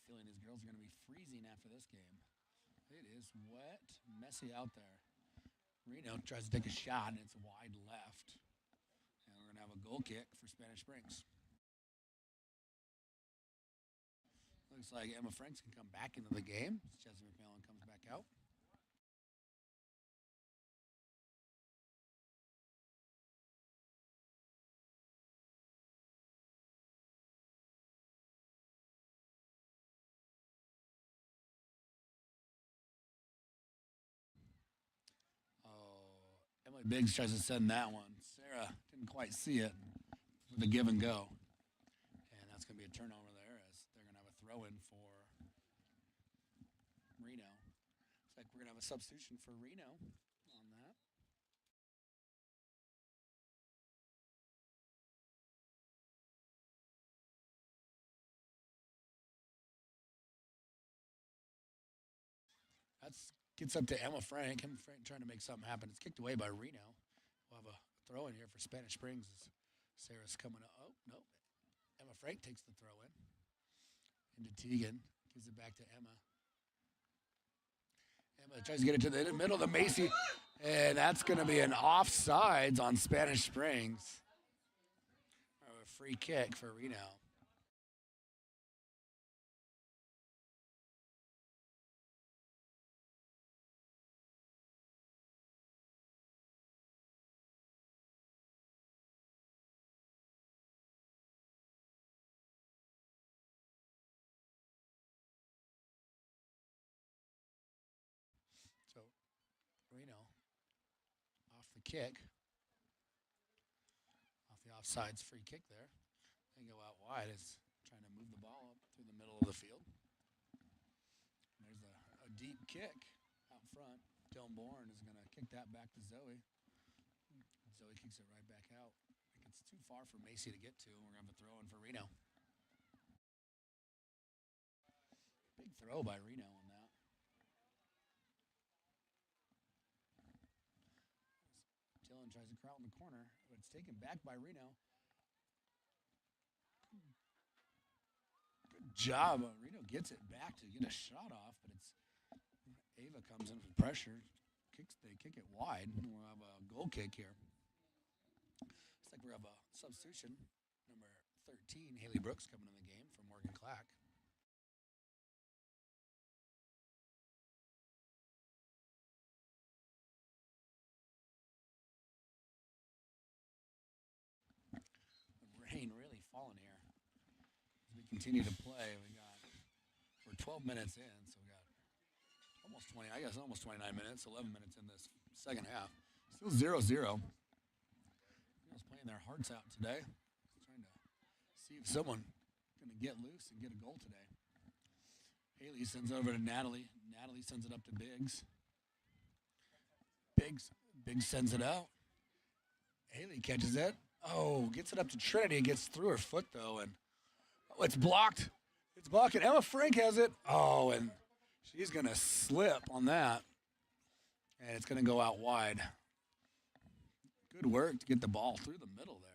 Feeling his girls are going to be freezing after this game. It is wet, messy out there. Reno tries to take a shot, and it's wide left. And we're going to have a goal kick for Spanish Springs. Looks like Emma Franks can come back into the game. Chesney McMillan comes back out. Emily Biggs tries to send that one. Sarah didn't quite see it with a give and go. And that's going to be a turnover there as they're going to have a throw in for Reno. Looks like we're going to have a substitution for Reno on that. That's gets up to Emma Frank. Emma Frank trying to make something happen. It's kicked away by Reno. We'll have a throw in here for Spanish Springs. Sarah's coming up. Oh, no. Emma Frank takes the throw in. Into Tegan. Gives it back to Emma. Emma tries to get it to the middle of the Macy, and that's going to be an offsides on Spanish Springs. A free kick for Reno. So Reno off the kick, off the offsides free kick there. They go out wide as trying to move the ball up through the middle of the field. And there's a deep kick out front. Dylan Bourne is going to kick that back to Zoe. Zoe kicks it right back out. It's too far for Macy to get to, and we're going to have a throw in for Reno. Big throw by Reno on that. Dylan tries to crowd in the corner, but it's taken back by Reno. Good job. Reno gets it back to get a shot off, but it's Ava comes in with pressure. They kick it wide. We'll have a goal kick here. Looks like we have a substitution. Number 13, Haley Brooks, coming in the game for Morgan Clack. The rain really falling here. As we continue to play, we're 12 minutes in, so we got almost 29 minutes, 11 minutes in this second half. Still 0-0. Reno's playing their hearts out today. Trying to see if someone going to get loose and get a goal today. Haley sends it over to Natalie. Natalie sends it up to Biggs. Biggs sends it out. Haley catches it. Oh, gets it up to Trinity. It gets through her foot, though, and it's blocked. It's blocked, and Emma Frank has it. Oh, and she's going to slip on that, and it's going to go out wide. Good work to get the ball through the middle there.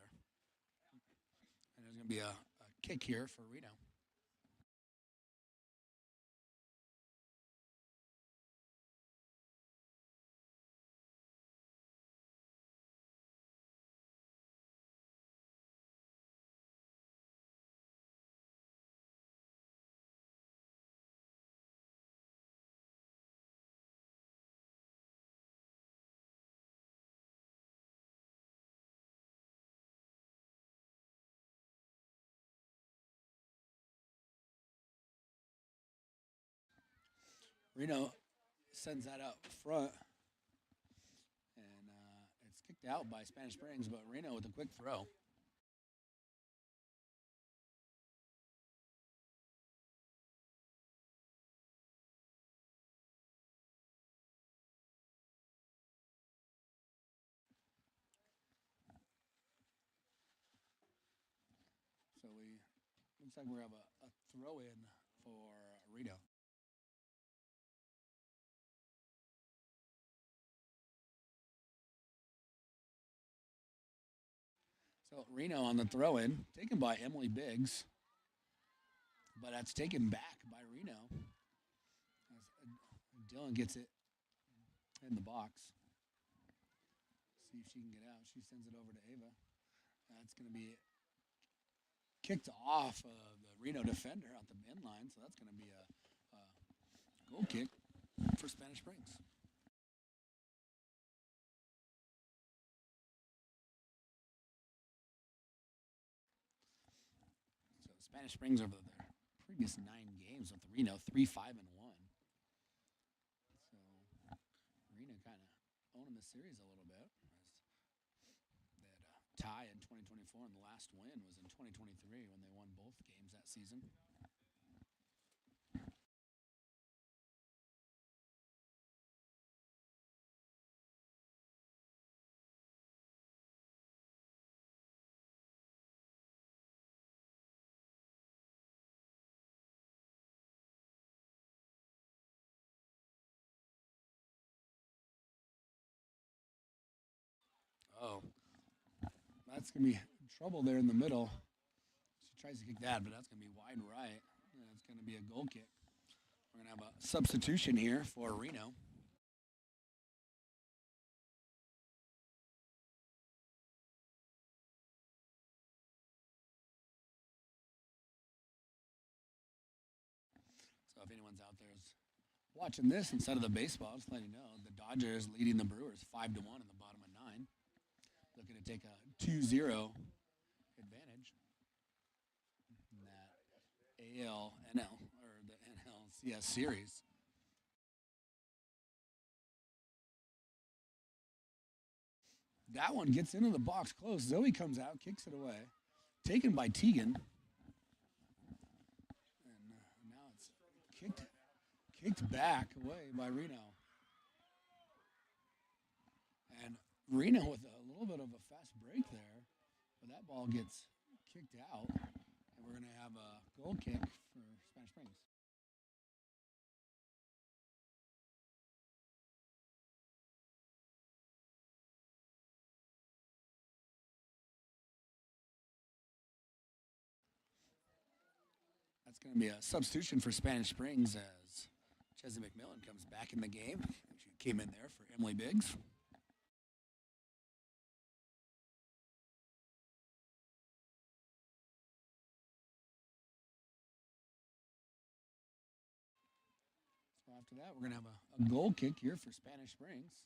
And there's going to be a kick here for Reno. Reno sends that up front, and it's kicked out by Spanish Springs, but Reno with a quick throw. So looks like we have a throw in for Reno. So Reno on the throw-in, taken by Emily Biggs, but that's taken back by Reno. As Dylan gets it in the box. See if she can get out. She sends it over to Ava. That's going to be kicked off the Reno defender out the end line, so that's going to be a goal kick for Spanish Springs. Spanish Springs over their previous 9 games with Reno, 3-5-1. So Reno kind of owning the series a little bit. They had a tie in 2024, and the last win was in 2023 when they won both games that season. Oh, that's going to be trouble there in the middle. She tries to kick that, but that's going to be wide right. And it's going to be a goal kick. We're going to have a substitution here for Reno. if anyone's out there is watching this instead of the baseball, just letting you know the Dodgers leading the Brewers 5-1 in the bottom of 9, looking to take a 2-0 advantage in that AL-NL or the NLCS series. That one gets into the box close. Zoe comes out, kicks it away, taken by Tegan, and now it's kicked back away by Reno. And Reno with a little bit of a fast break there, but that ball gets kicked out, and we're going to have a goal kick for Spanish Springs. That's going to be a substitution for Spanish Springs as Chesley McMillan comes back in the game. She came in there for Emily Biggs. So after that, we're going to have a goal kick here for Spanish Springs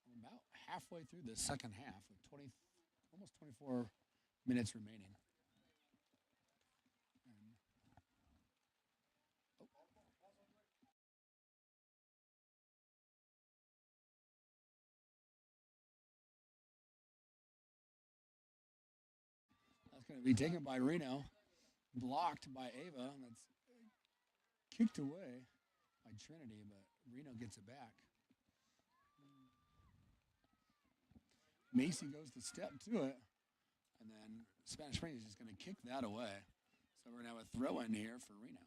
with about halfway through the second half with almost 24 minutes remaining. That's going to be taken by Reno, blocked by Ava. That's kicked away by Trinity, but Reno gets it back. Macy goes to step to it, and then Spanish Springs is just going to kick that away. So we're going to have a throw in here for Reno.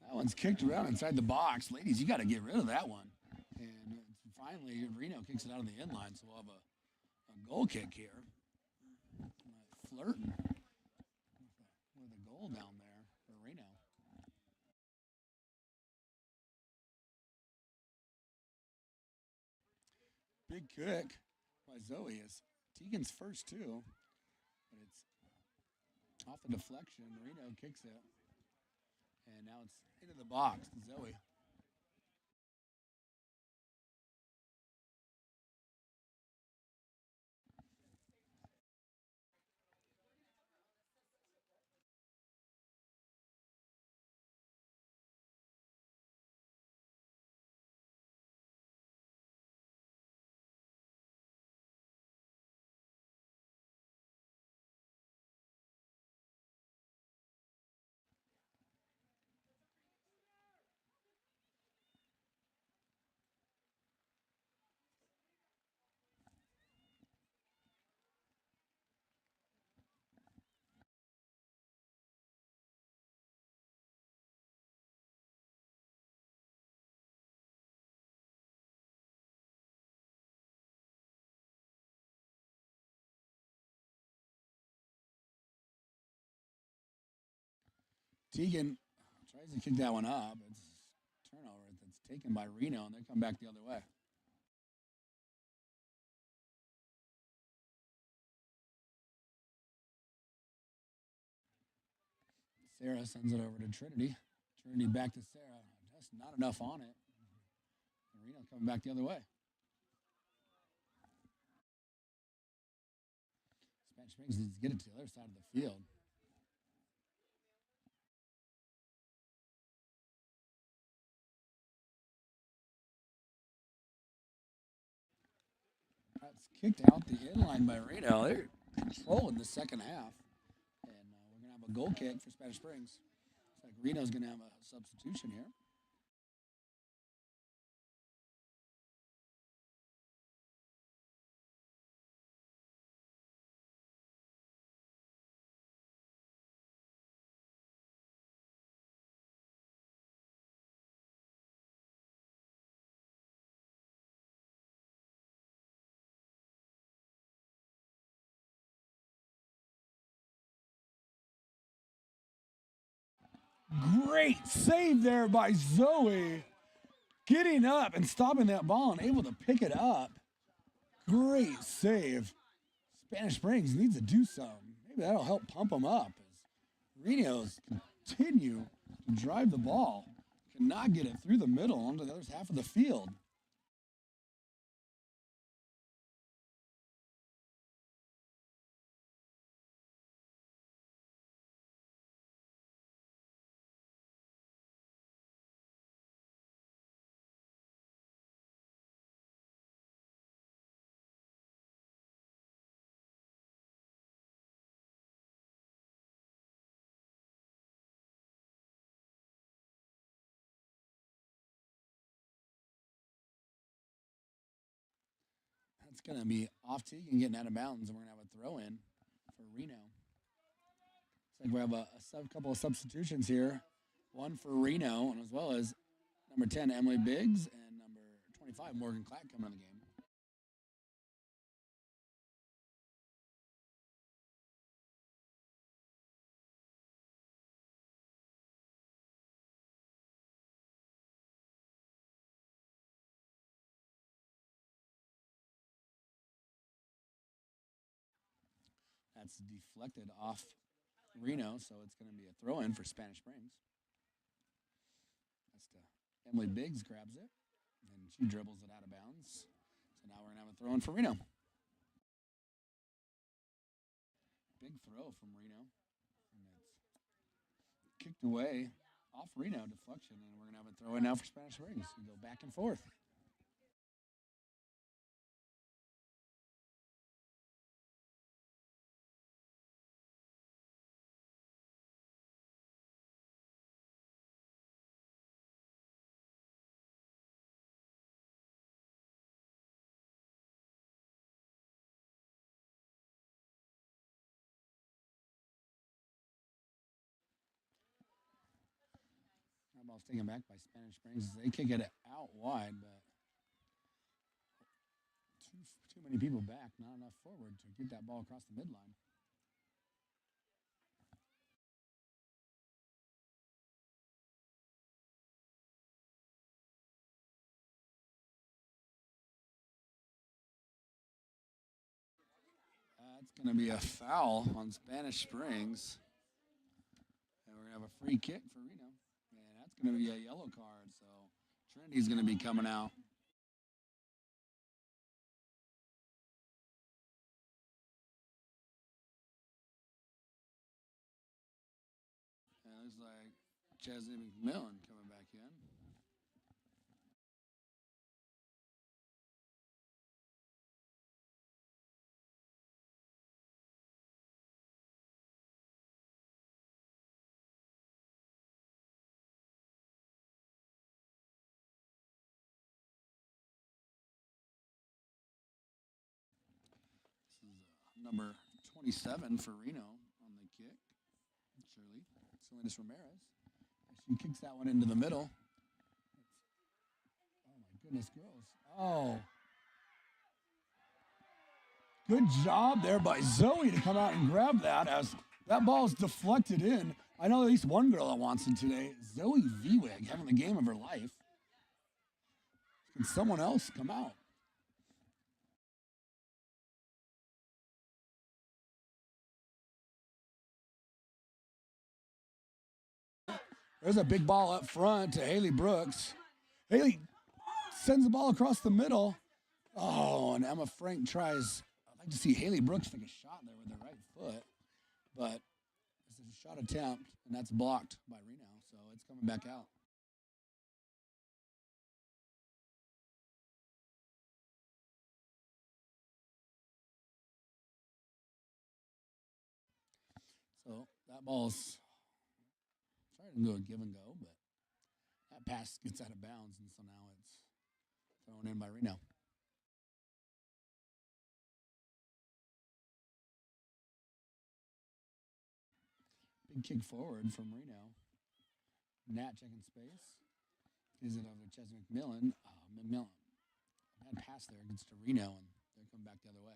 That one's kicked around inside the box. Ladies, you got to get rid of that one. And finally, Reno kicks it out of the end line, so we'll have a goal kick here. Flirting with a goal down there for Reno. Big kick by Zoe. Is Tegan's first two, but it's off the deflection. Reno kicks it. And now it's into the box to Zoe. Tegan tries to kick that one up. It's turnover that's taken by Reno, and they come back the other way. Sarah sends it over to Trinity. Trinity back to Sarah. Just not enough on it. And Reno coming back the other way. Spanish Springs needs to get it to the other side of the field. That's kicked out the inline by Reno. They're controlling the second half. And we're going to have a goal kick for Spanish Springs. Looks like Reno's going to have a substitution here. Great save there by Zoe. Getting up and stopping that ball and able to pick it up. Great save. Spanish Springs needs to do something. Maybe that'll help pump them up as Reno's continue to drive the ball. Cannot get it through the middle onto the other half of the field. That's going to be off tee and getting out of bounds, and we're going to have a throw in for Reno. Looks like we have a couple of substitutions here. One for Reno, and as well as number 10, Emily Biggs, and number 25, Morgan Clack, coming in the game. That's deflected off Reno, so it's going to be a throw in for Spanish Springs. That's Emily Biggs grabs it, and she dribbles it out of bounds. So now we're going to have a throw in for Reno. Big throw from Reno. And it's kicked away off Reno, deflection, and we're going to have a throw in now for Spanish Springs. We go back and forth. That ball's taken back by Spanish Springs. They kick it out wide, but too many people back, not enough forward to get that ball across the midline. That's going to be a foul on Spanish Springs. And we're going to have a free kick for Reno. And that's going to be a yellow card. So Trinity's going to be coming out. And it looks like Chesney McMillan coming back in. This is number 27 for Reno on the kick. Shirley. Salinas Ramirez. She kicks that one into the middle. Oh my goodness, girls. Oh. Good job there by Zoe to come out and grab that as that ball is deflected in. I know at least one girl that wants it today. Zoe Vieweg having the game of her life. Can someone else come out? There's a big ball up front to Haley Brooks. Haley sends the ball across the middle. Oh, and Emma Frank tries. I'd like to see Haley Brooks take a shot there with her right foot. But it's a shot attempt, and that's blocked by Reno. So it's coming back out. So that ball's trying to do a give and go, but that pass gets out of bounds, and so now it's thrown in by Reno. Big kick forward from Reno. Nat checking space. Is it over to Chesney McMillan? McMillan. Bad pass there gets to Reno, and they come back the other way.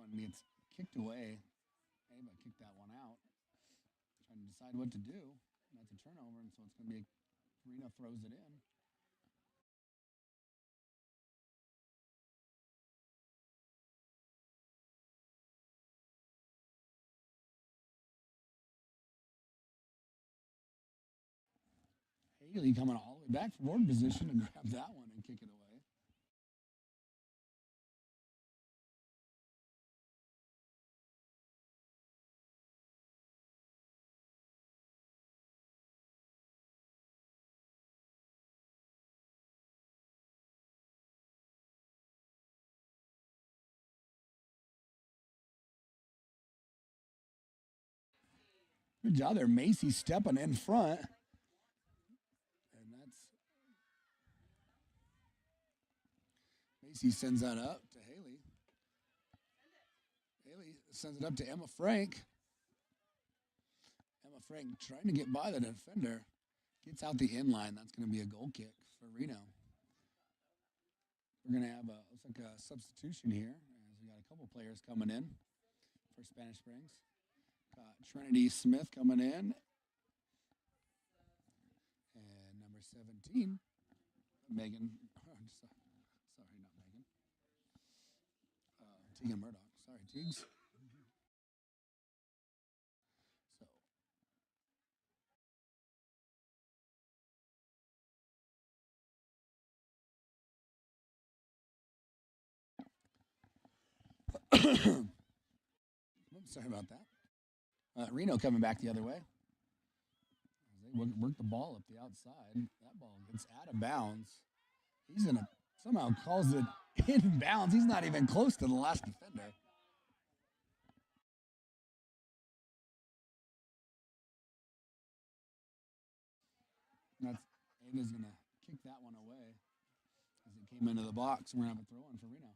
one gets kicked away. Ava kicked that one out. Trying to decide what to do. That's a turnover, and so it's going to be Reno throws it in. Haley coming all the way back from board position to grab that one and kick it away. Good job there. Macy stepping in front. And that's Macy sends that up to Haley. Haley sends it up to Emma Frank. Emma Frank trying to get by the defender. Gets out the inline. That's going to be a goal kick for Reno. We're going to have looks like a substitution here as we got a couple players coming in for Spanish Springs. Got Trinity Smith coming in. And number 17, Megan. Sorry, not Megan. Tegan Murdoch. Sorry, Teags. Oops, sorry about that. Reno coming back the other way. They work the ball up the outside. That ball gets out of bounds. He's gonna somehow calls it in bounds. He's not even close to the last defender. That's Ava's gonna kick that one away as it came into the box. We're gonna have a throw in for Reno.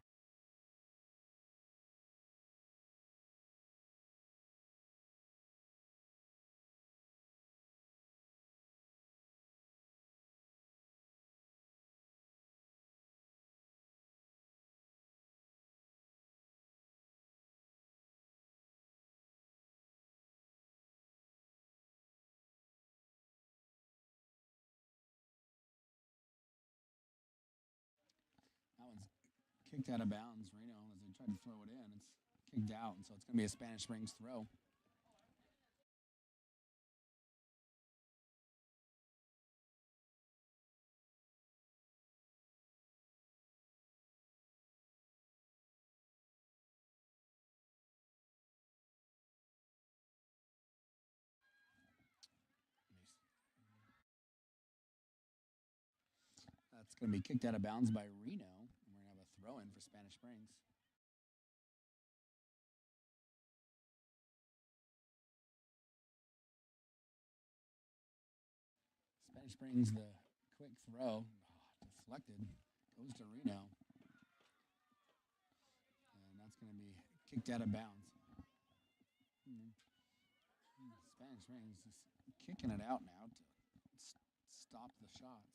That one's kicked out of bounds, Reno, as they tried to throw it in. It's kicked out, and so it's going to be a Spanish Springs throw. That's going to be kicked out of bounds by Reno. And we're going to have a throw in for Spanish Springs. Spanish Springs, the quick throw, deflected, goes to Reno. And that's going to be kicked out of bounds. Spanish Springs is kicking it out now to stop the shots.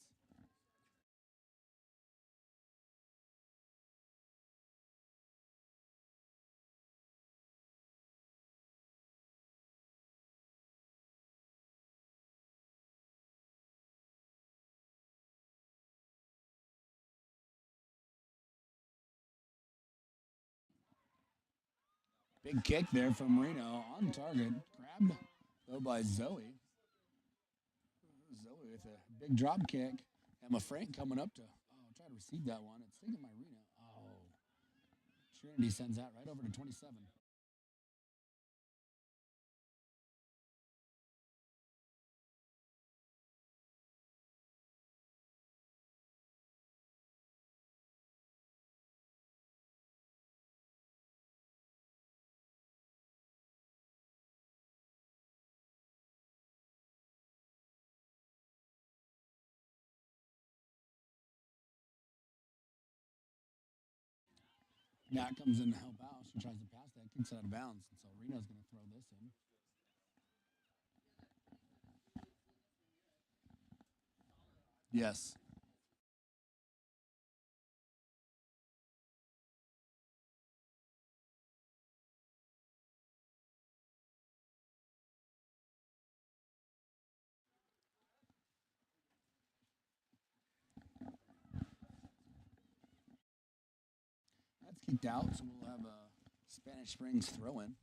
Big kick there from Reno on target. Grabbed though by Zoe. Zoe with a big drop kick. Emma Frank coming up to try to receive that one. It's taken by Reno. Trinity sends that right over to 27. Nat comes in to help out. She tries to pass that, kicks it out of bounds. And so Reno's going to throw this in. Yes. That's kicked out, so we'll have a Spanish Springs throw-in.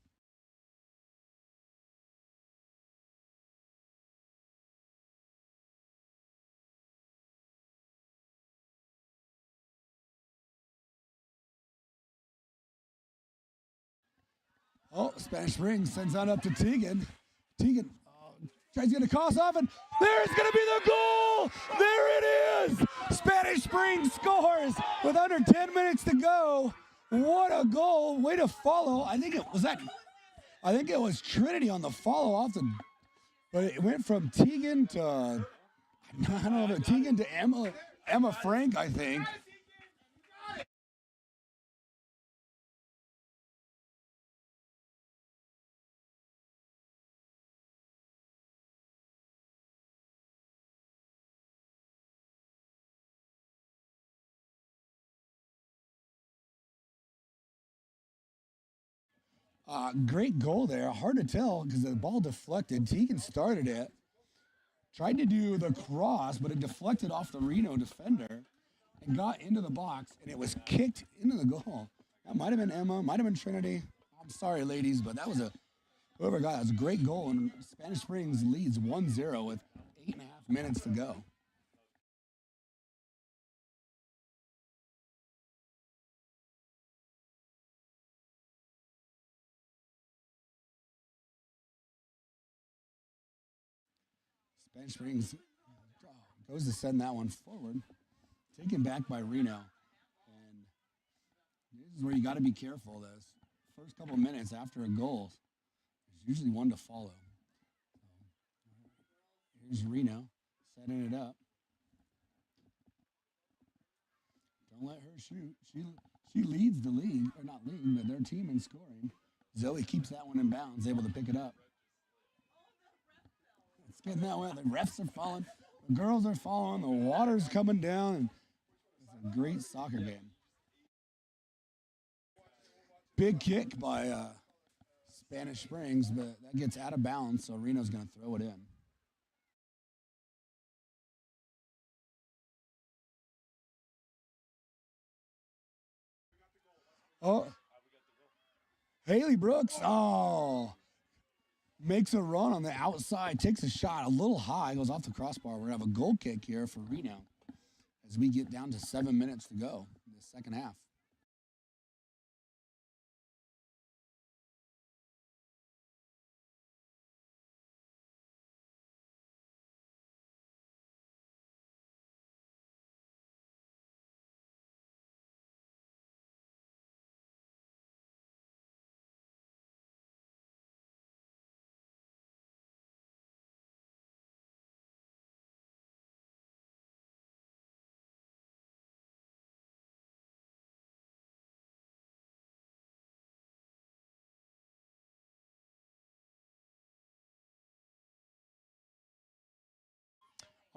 Oh, Spanish Springs sends on up to Teagan. Teagan tries to get a cross off, and there's going to be the goal! There it is! Spanish Springs scores with under 10 minutes to go. What a goal! Way to follow. I think it was Trinity on the follow off the, but it went from Teagan to I don't know, Teagan to Emma Frank, I think. Great goal there. Hard to tell because the ball deflected. Teagan started it, tried to do the cross, but it deflected off the Reno defender and got into the box, and it was kicked into the goal. That might have been Emma, might have been Trinity. I'm sorry, ladies, but that was whoever got it. It was a great goal, and Spanish Springs leads 1-0 with 8.5 minutes to go. Spanish Springs goes to send that one forward. Taken back by Reno. And this is where you got to be careful. This first couple minutes after a goal, there's usually one to follow. Here's Reno setting it up. Don't let her shoot. She leads the league, or not league, but their team in scoring. Zoe keeps that one in bounds, able to pick it up. It's getting that way. The refs are falling. The girls are falling. The water's coming down. And it's a great soccer game. Big kick by Spanish Springs, but that gets out of bounds, so Reno's going to throw it in. Oh, Haley Brooks. Oh, makes a run on the outside, takes a shot a little high, goes off the crossbar. We're going to have a goal kick here for Reno as we get down to 7 minutes to go in the second half.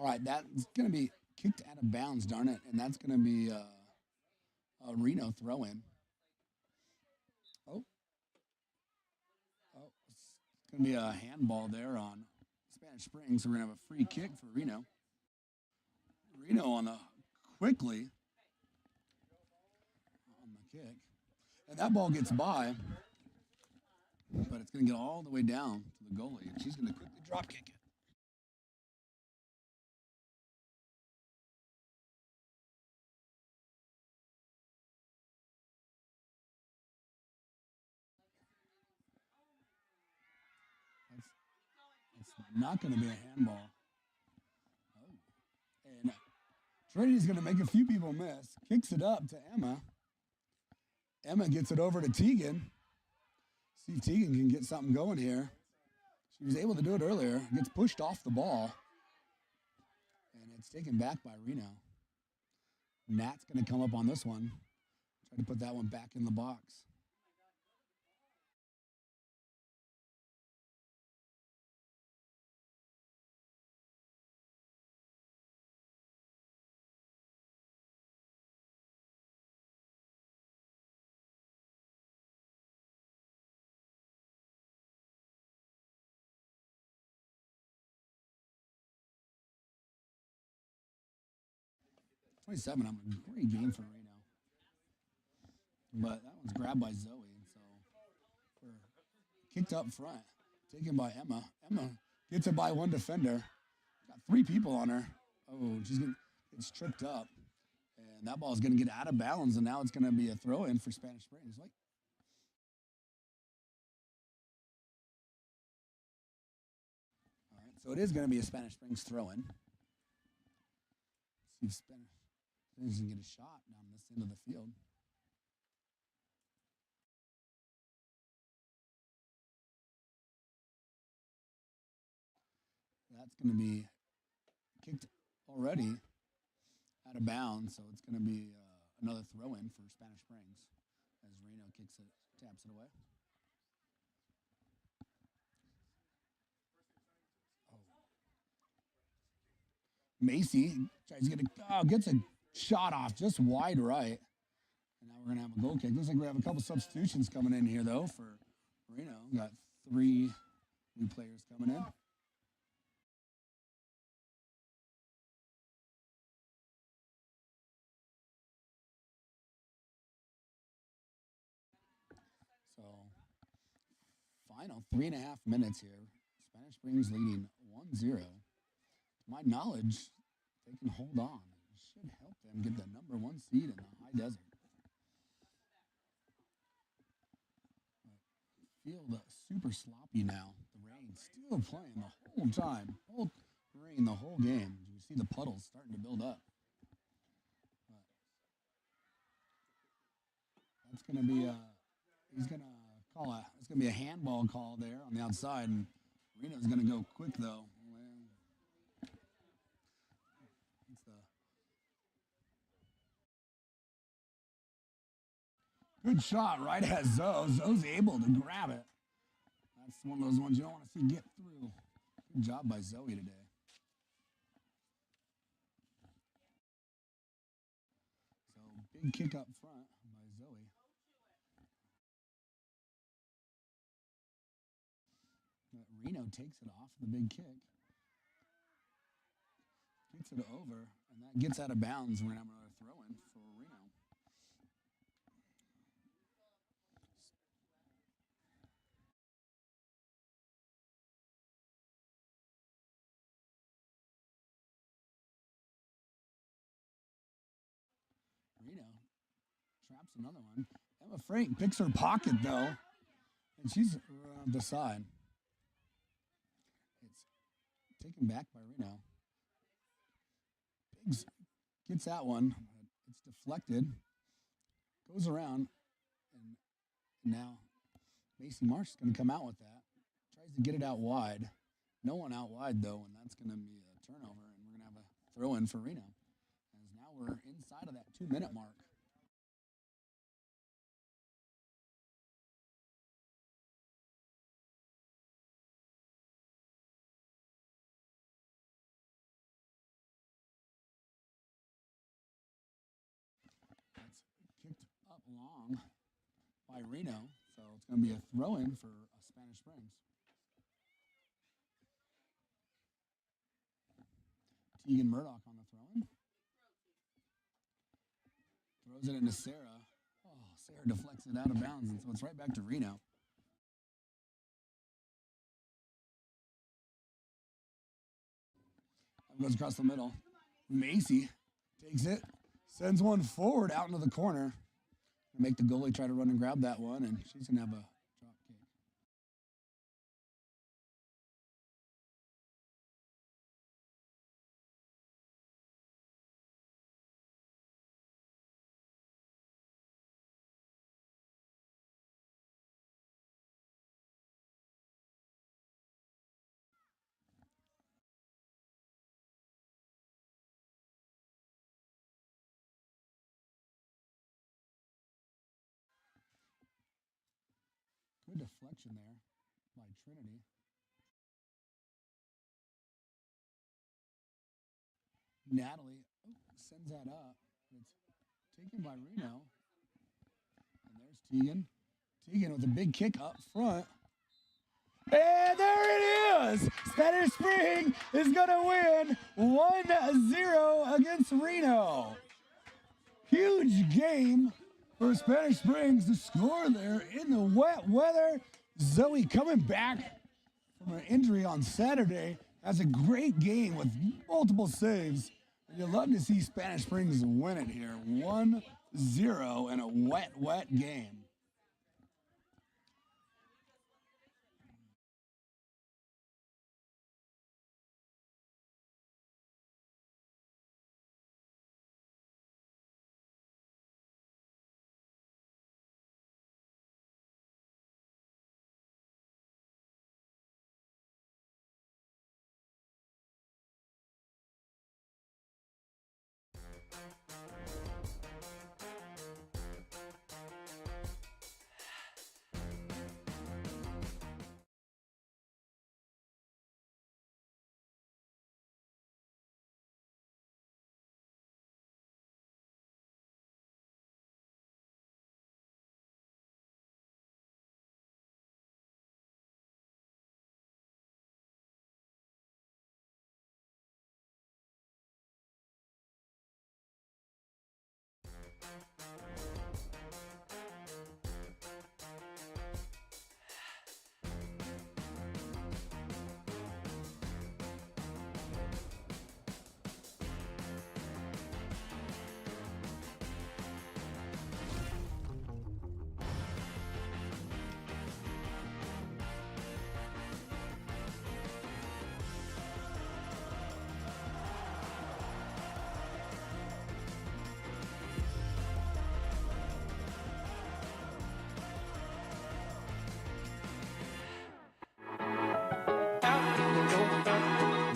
All right, that's going to be kicked out of bounds, darn it, and that's going to be a Reno throw-in. Oh, it's going to be a handball there on Spanish Springs. So we're going to have a free kick for Reno. Reno on the quickly on the kick, and that ball gets by, but it's going to get all the way down to the goalie, and she's going to quickly drop kick it. It's not going to be a handball. Oh. And Trinity's going to make a few people miss. Kicks it up to Emma. Emma gets it over to Teagan. See if Teagan can get something going here. She was able to do it earlier. Gets pushed off the ball. And it's taken back by Reno. Nat's going to come up on this one. Try to put that one back in the box. I'm a great game for Reno. but that one's grabbed by Zoe. And so we're kicked up front, taken by Emma. Emma gets it by one defender. Got 3 people on her. Oh, it's tripped up. And that ball is going to get out of bounds, and now it's going to be a throw-in for Spanish Springs. Like, all right, so it is going to be a Spanish Springs throw-in. See if Spanish Springs can get a shot down this end of the field. That's going to be kicked already out of bounds, so it's going to be another throw-in for Spanish Springs as Reno taps it away. Oh. Macy tries to gets a shot off just wide right. And now we're going to have a goal kick. Looks like we have a couple substitutions coming in here, though, for Reno. Got 3 new players coming in. So, final 3.5 minutes here. Spanish Springs leading 1-0. To my knowledge, they can hold on. It should help them get the number 1 seed in the high desert. Field super sloppy now. The rain still playing the whole time. Both rain the whole game. You see the puddles starting to build up. But that's going to be he's going to call it's going to be a handball call there on the outside, and Reno's going to go quick though. Good shot right at Zoe. Zoe's able to grab it. That's one of those ones you don't want to see get through. Good job by Zoe today. So big kick up front by Zoe. Reno takes it off the big kick. Gets it over, and that gets out of bounds. We're going to have another throw-in for Reno. Reno traps another one. Emma Frank picks her pocket, though, and she's around the side. It's taken back by Reno. Biggs gets that one. It's deflected. Goes around, and now Macy Marsh is going to come out with that. Tries to get it out wide. No one out wide, though, and that's going to be a turnover, and we're going to have a throw-in for Reno. As now we're inside of that 2-minute mark. That's kicked up long by Reno, so it's going to be a throw-in for Spanish Springs. Tegan Murdoch on the throw-in. Throws it into Sarah. Oh, Sarah deflects it out of bounds, and so it's right back to Reno. That goes across the middle. Macy takes it, sends one forward out into the corner. Make the goalie try to run and grab that one, and she's going to have a drop kick. Good deflection there by Trinity. Natalie sends that up. It's taken by Reno. And there's Tegan. Tegan with a big kick up front. And there it is! Spanish Spring is going to win 1-0 against Reno. Huge game for Spanish Springs. The score there in the wet weather. Zoe coming back from an injury on Saturday has a great game with multiple saves. You'd love to see Spanish Springs win it here. 1-0 in a wet game.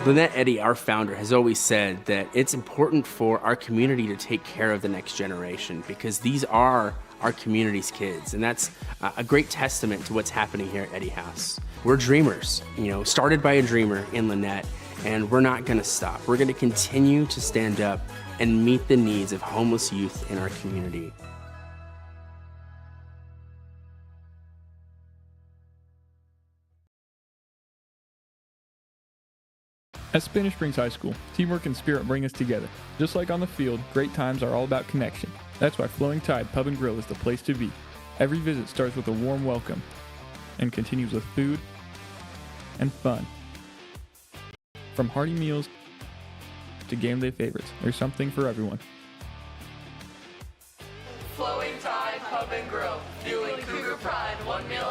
Lynette Eddy, our founder, has always said that it's important for our community to take care of the next generation because these are our community's kids. And that's a great testament to what's happening here at Eddy House. We're dreamers, started by a dreamer in Lynette, and we're not gonna stop. We're gonna continue to stand up and meet the needs of homeless youth in our community. At Spanish Springs High School, teamwork and spirit bring us together. Just like on the field, great times are all about connection. That's why Flowing Tide Pub and Grill is the place to be. Every visit starts with a warm welcome and continues with food and fun. From hearty meals to game day favorites, there's something for everyone. Flowing Tide Pub and Grill, fueling Cougar Pride, one meal